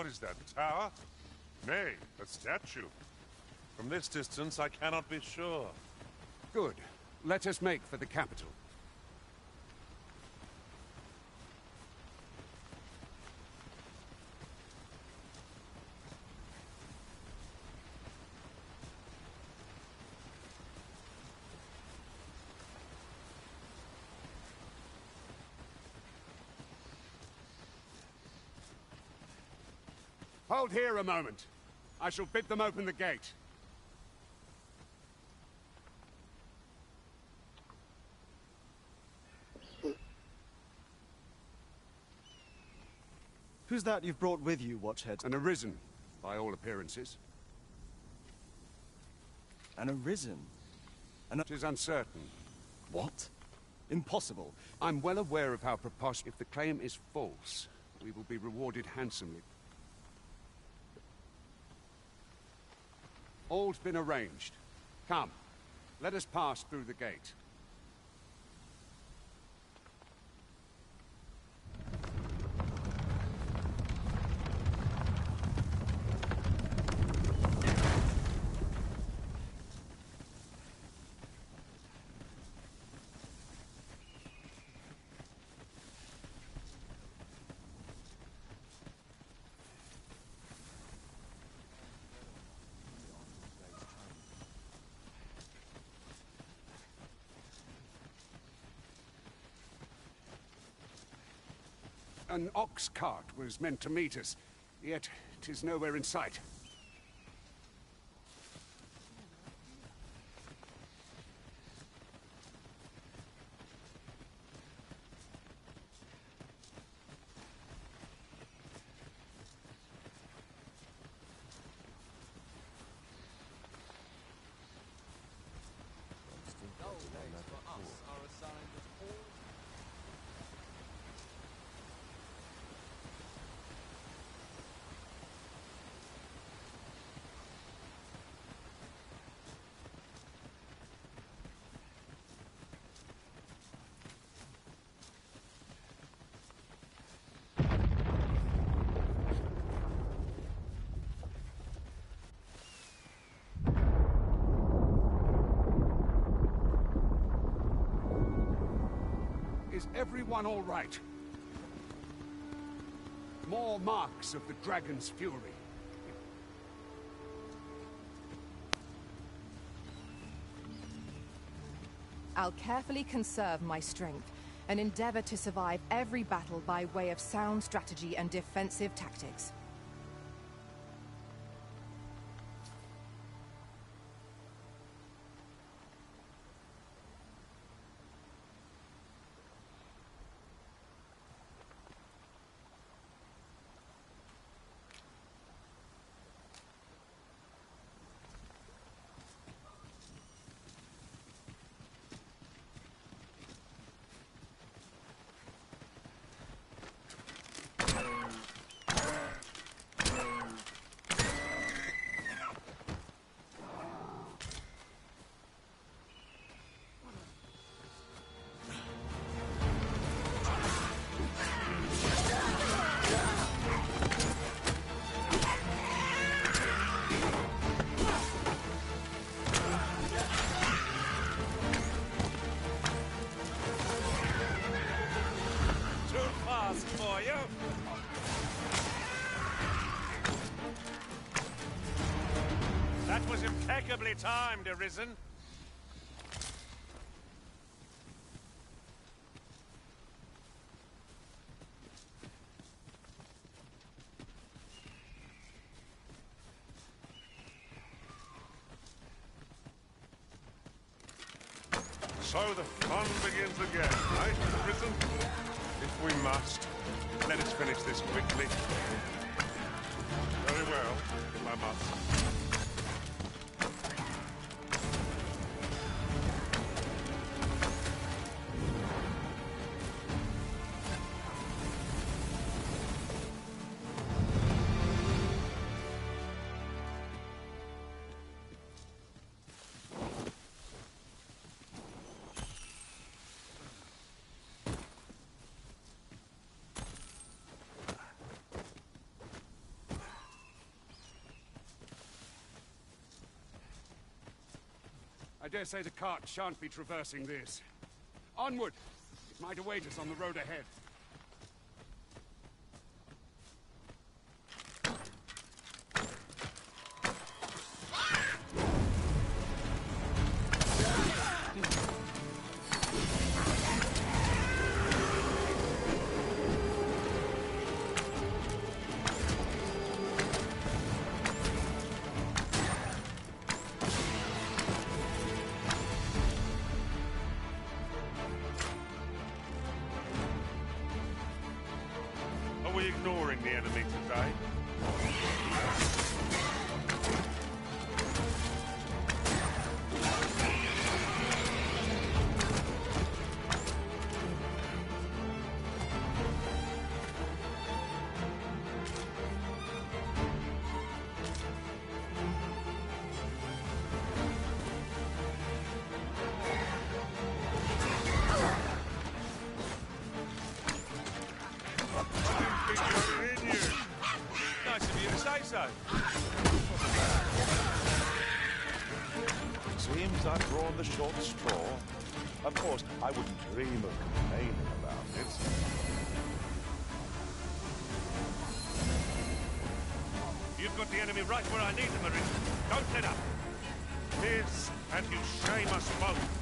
Speaker 14: What is that, a tower? Nay, a statue. From this distance, I cannot be sure.
Speaker 16: Good. Let us make for the capital. Hold here a moment. I shall bid them open the gate.
Speaker 3: Who's that you've brought with you, Watchhead?
Speaker 16: An Arisen, by all appearances.
Speaker 3: An Arisen?
Speaker 16: It is uncertain.
Speaker 3: What? Impossible.
Speaker 16: I'm well aware of how preposterous. If the claim is false, we will be rewarded handsomely. All's been arranged. Come, let us pass through the gate. An ox cart was meant to meet us, yet 'tis nowhere in sight. Is everyone all right? More marks of the dragon's fury.
Speaker 21: I'll carefully conserve my strength and endeavor to survive every battle by way of sound strategy and defensive tactics.
Speaker 1: That was impeccably timed, Arisen.
Speaker 14: So the fun begins again, right, Arisen? If we must, let us finish this quickly. Very well, if I must.
Speaker 16: dare say the cart shan't be traversing this. Onward! It might await us on the road ahead.
Speaker 14: Are we ignoring the enemy today? Nice of you to say so.
Speaker 4: Seems I've drawn the short straw. Of course, I wouldn't dream of complaining about it.
Speaker 14: You've got the enemy right where I need them, Arisen. Don't let up. Here's and you shame us both.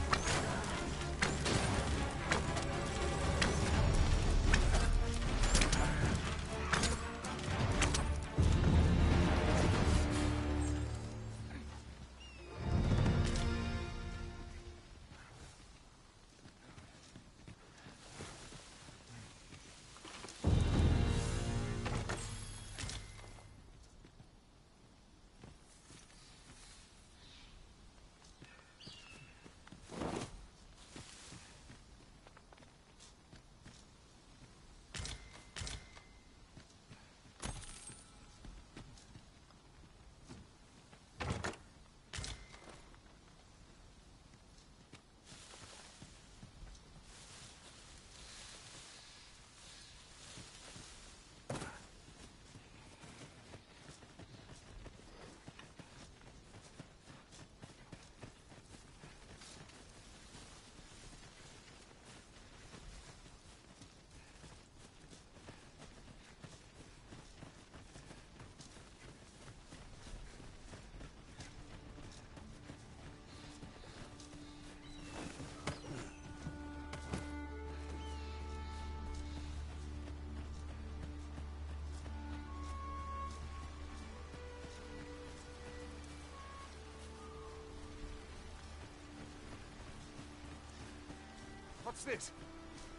Speaker 16: What's this?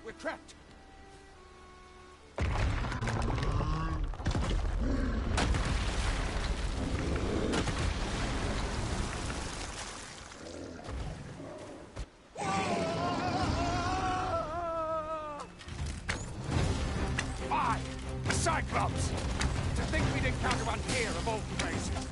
Speaker 16: We're trapped. Why? Cyclops! To think we'd encounter one here of all places.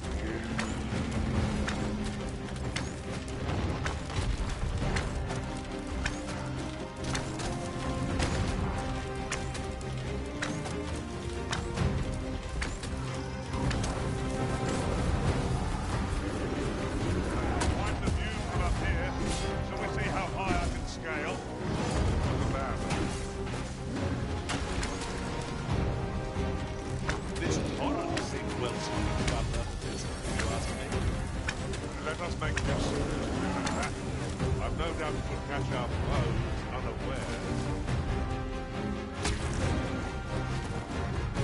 Speaker 14: Let us make this. I've no doubt it will catch our foes unawares.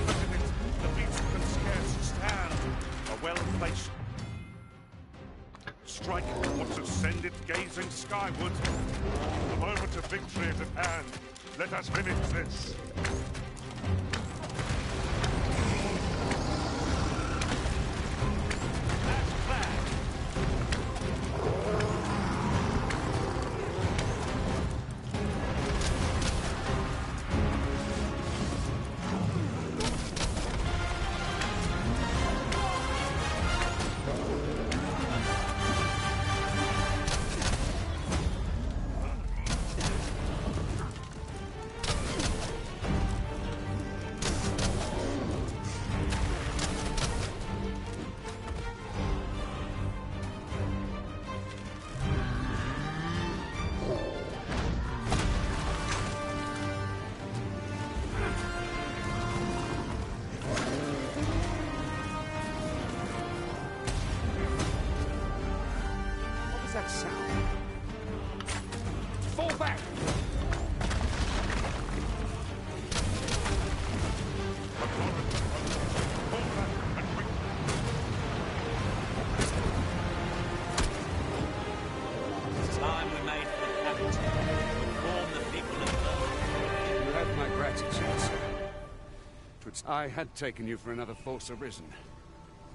Speaker 14: Look at it. The beast can scarce stand. A well-placed strike what to send it gazing skyward. The moment of victory is at hand. Let us mimic this.
Speaker 16: is it, sir. I had taken you for another Force Arisen.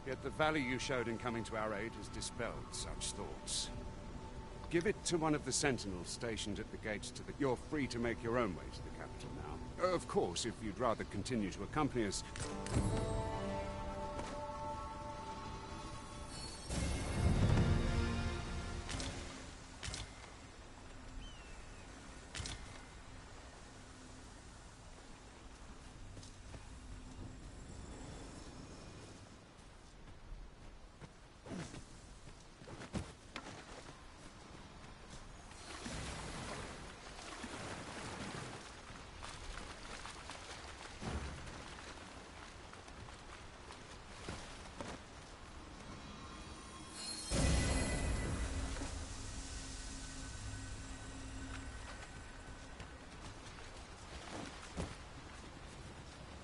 Speaker 16: Yet the value you showed in coming to our aid has dispelled such thoughts. Give it to one of the sentinels stationed at the gates to the... You're free to make your own way to the capital now. Of course, if you'd rather continue to accompany us...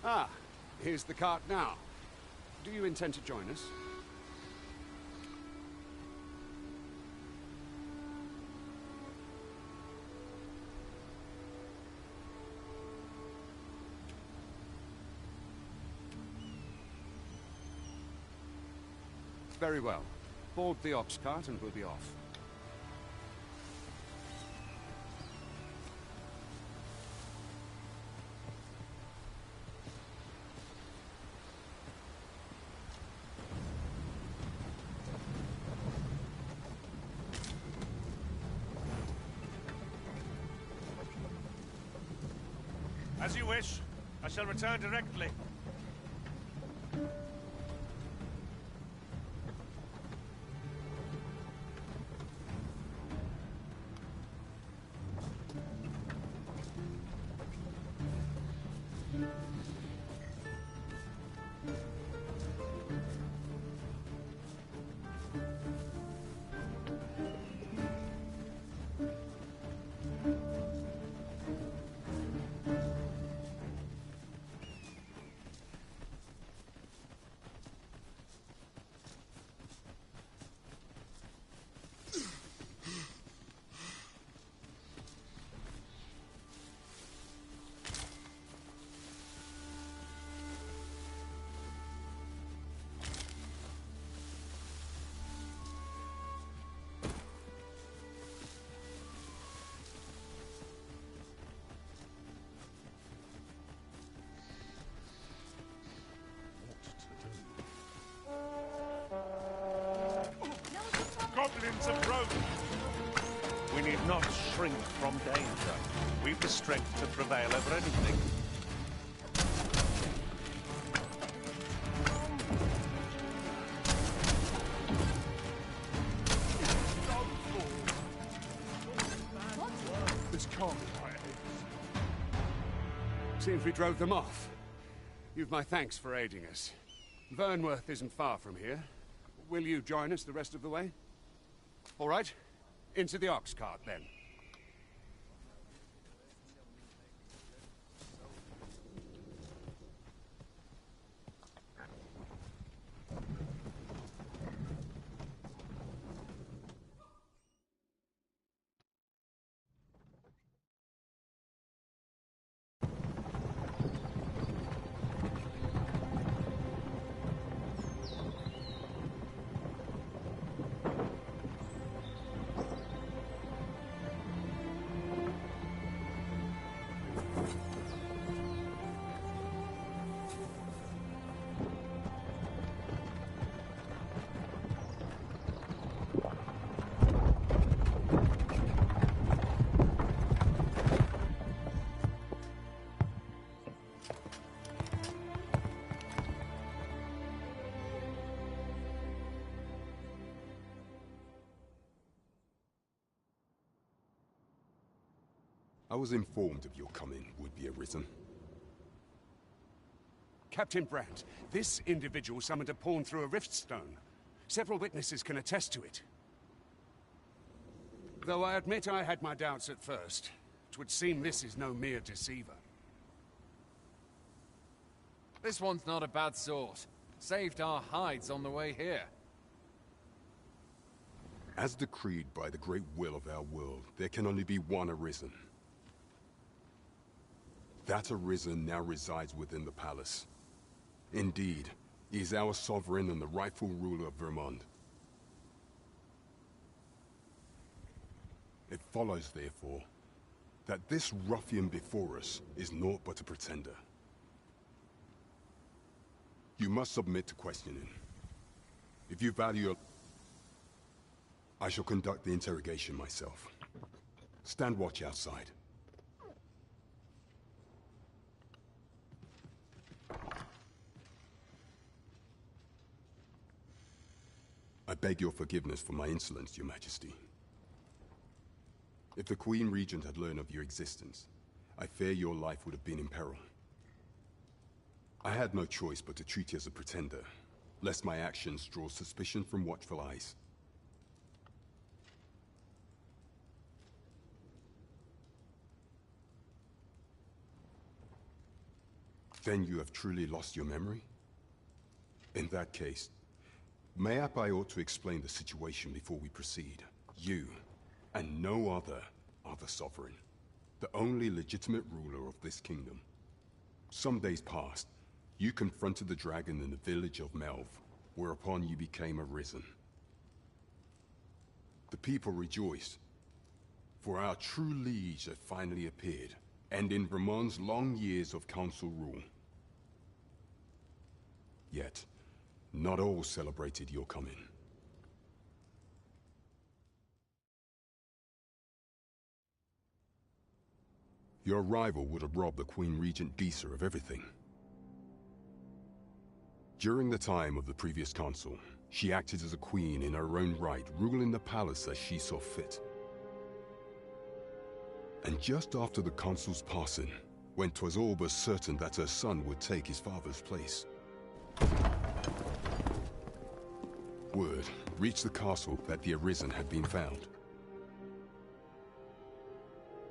Speaker 16: Ah, here's the cart now. Do you intend to join us? Very well. Board the ox cart and we'll be off.
Speaker 1: As you wish. I shall return directly.
Speaker 14: Goblins approach! We need not shrink from danger. We've the strength to prevail over anything.
Speaker 16: This can't be right. Seems we drove them off. You've my thanks for aiding us. Vernworth isn't far from here. Will you join us the rest of the way? All right. Into the ox cart, then.
Speaker 6: I was informed of your coming would be arisen.
Speaker 16: Captain Brandt, this individual summoned a pawn through a rift stone. Several witnesses can attest to it. Though I admit I had my doubts at first, it would seem this is no mere deceiver.
Speaker 11: This one's not a bad sort. Saved our hides on the way here.
Speaker 6: As decreed by the great will of our world, there can only be one arisen. That Arisen now resides within the palace. Indeed, he is our sovereign and the rightful ruler of Vermont. It follows, therefore, that this ruffian before us is naught but a pretender. You must submit to questioning. If you value your... I shall conduct the interrogation myself. Stand watch outside. I beg your forgiveness for my insolence, Your Majesty. If the Queen Regent had learned of your existence, I fear your life would have been in peril. I had no choice but to treat you as a pretender, lest my actions draw suspicion from watchful eyes. Then you have truly lost your memory? In that case, mayhap I ought to explain the situation before we proceed. You, and no other, are the sovereign, the only legitimate ruler of this kingdom. Some days past, you confronted the dragon in the village of Melv, whereupon you became Arisen. The people rejoiced, for our true liege had finally appeared, ending Vermont's long years of council rule. Yet, not all celebrated your coming. Your arrival would have robbed the Queen Regent Disa of everything. During the time of the previous council, she acted as a queen in her own right, ruling the palace as she saw fit. And just after the council's passing, when 'twas all but certain that her son would take his father's place, word reached the castle that the Arisen had been found.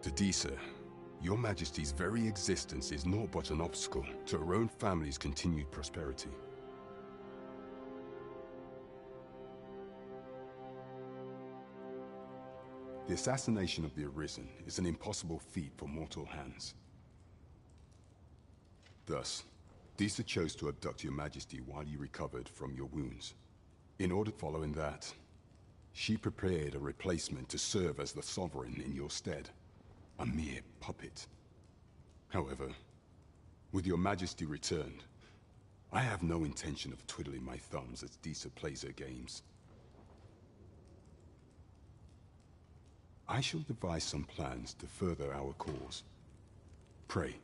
Speaker 6: To Disa, Your Majesty's very existence is naught but an obstacle to her own family's continued prosperity. The assassination of the Arisen is an impossible feat for mortal hands. Thus, Disa chose to abduct Your Majesty while you recovered from your wounds. In order following that, she prepared a replacement to serve as the sovereign in your stead. A mere puppet. However, with Your Majesty returned, I have no intention of twiddling my thumbs as Disa plays her games. I shall devise some plans to further our cause. Pray.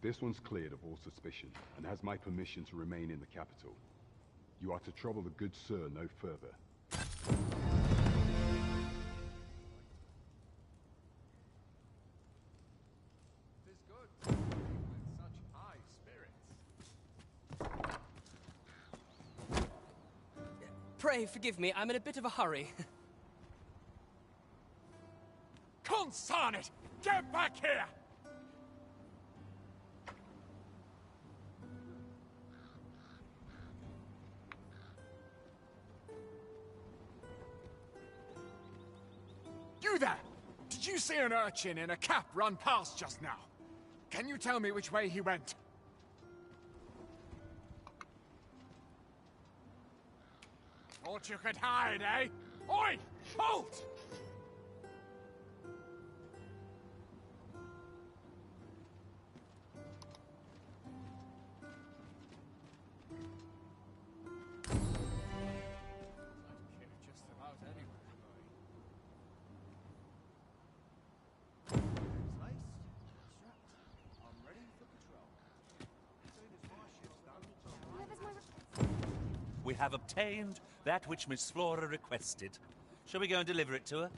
Speaker 6: This one's cleared of all suspicion, and has my permission to remain in the capital. You are to trouble the good sir no further.
Speaker 11: Tis good to speak with such high spirits.
Speaker 2: Pray forgive me, I'm in a bit of a hurry.
Speaker 15: Consign it! Get back here! You there! Did you see an urchin in a cap run past just now? Can you tell me which way he went? Thought you could hide, eh? Oi! Halt!
Speaker 11: Just about anywhere.
Speaker 1: We have obtained that which Miss Flora requested. Shall we go and deliver it to her?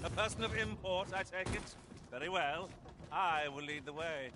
Speaker 1: A person of import, I take it? Very well. I will lead the way.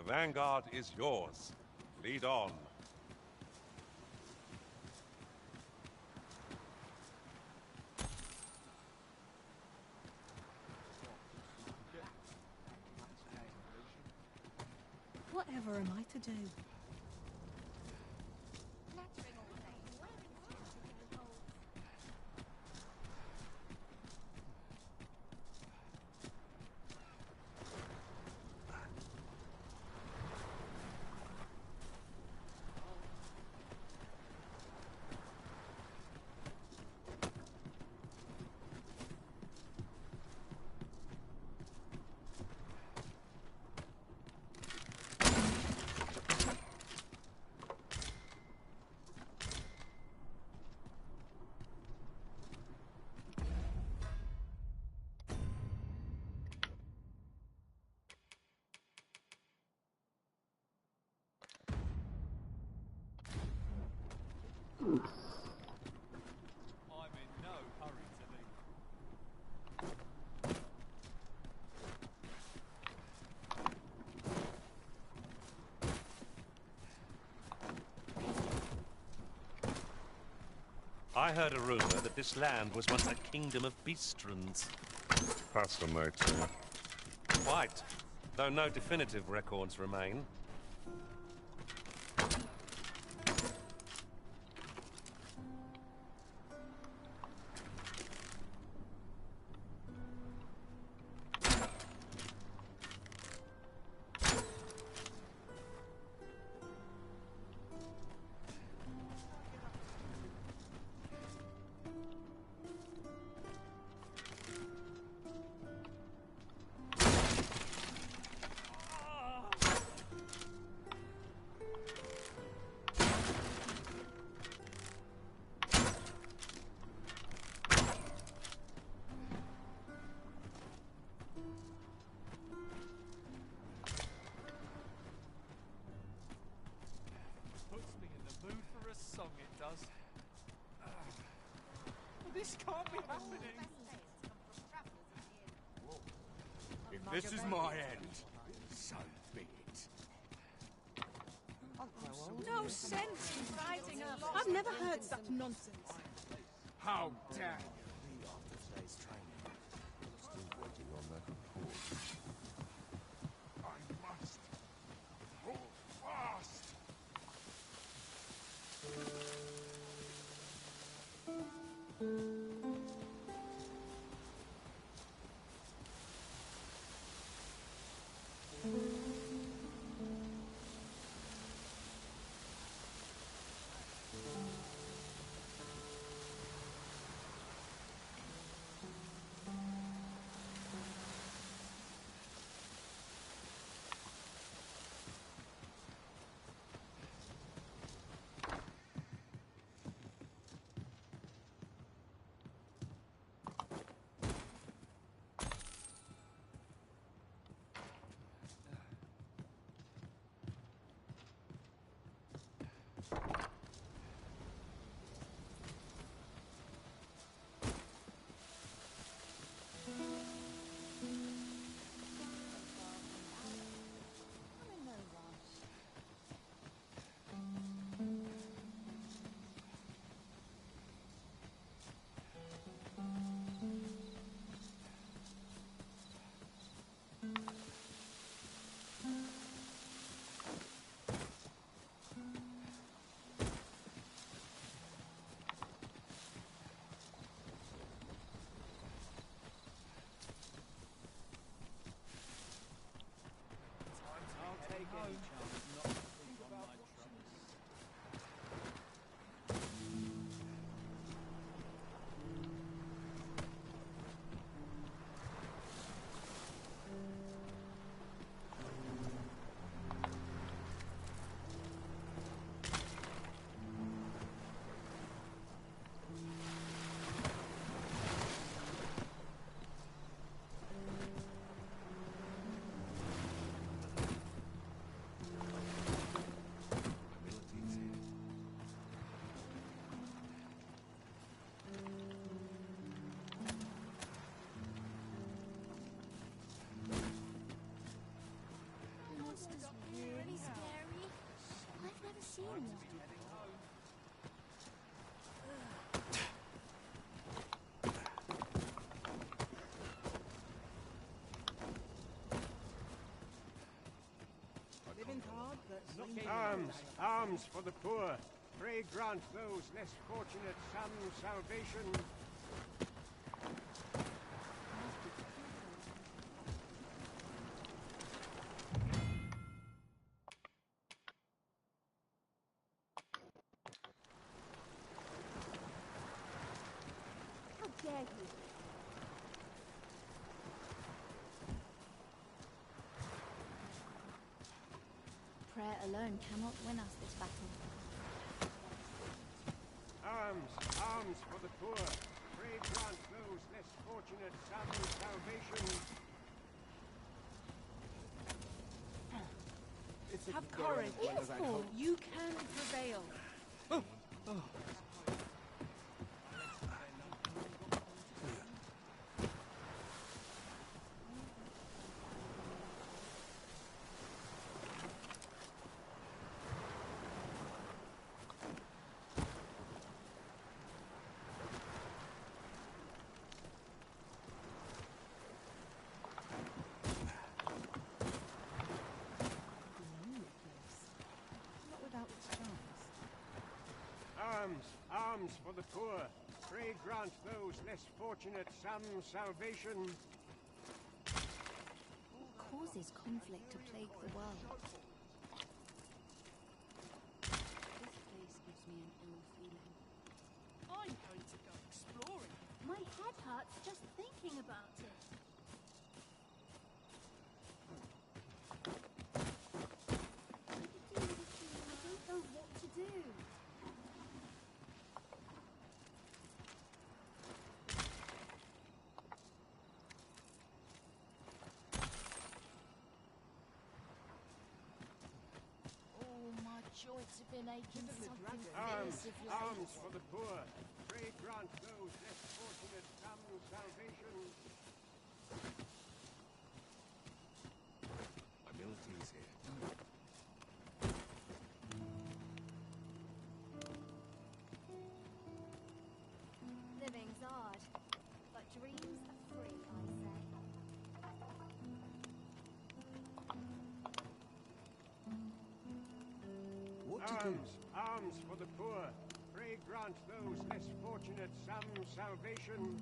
Speaker 14: The vanguard is yours. Lead on.
Speaker 12: Whatever am I to do?
Speaker 1: I'm in no hurry to leave. I heard a rumor that this land was once a kingdom of beastrons.
Speaker 14: Fascinating.
Speaker 1: Quite, though no definitive records remain.
Speaker 9: Song it does. This can't be happening.
Speaker 15: If this is my end, so be it.
Speaker 12: No sense in fighting her. I've never heard such nonsense.
Speaker 15: How dare
Speaker 13: After today's training, still waiting on that report.
Speaker 15: I must hold fast.
Speaker 7: Arms, arms for the poor. Pray grant those less fortunate some salvation.
Speaker 17: How dare you? Prayer alone cannot win us this battle.
Speaker 7: Arms, arms for the poor. Pray grant those less fortunate some salvation.
Speaker 19: Have courage. You can prevail.
Speaker 7: Arms, arms for the poor. Pray grant those less fortunate some salvation.
Speaker 17: Causes conflict to plague the world. This place gives me an ill feeling.
Speaker 10: I'm going to go exploring.
Speaker 17: My head hurts just thinking about it. I don't know what to do.
Speaker 22: My joints have been aching something
Speaker 7: Arms,
Speaker 22: fierce of
Speaker 7: arms
Speaker 22: late.
Speaker 7: for the poor. Pray grant those less fortunate some salvation.
Speaker 20: Ability is here.
Speaker 17: Living's hard, but dreams are free, I say.
Speaker 7: Arms, arms for the poor. Pray grant those less fortunate some salvation.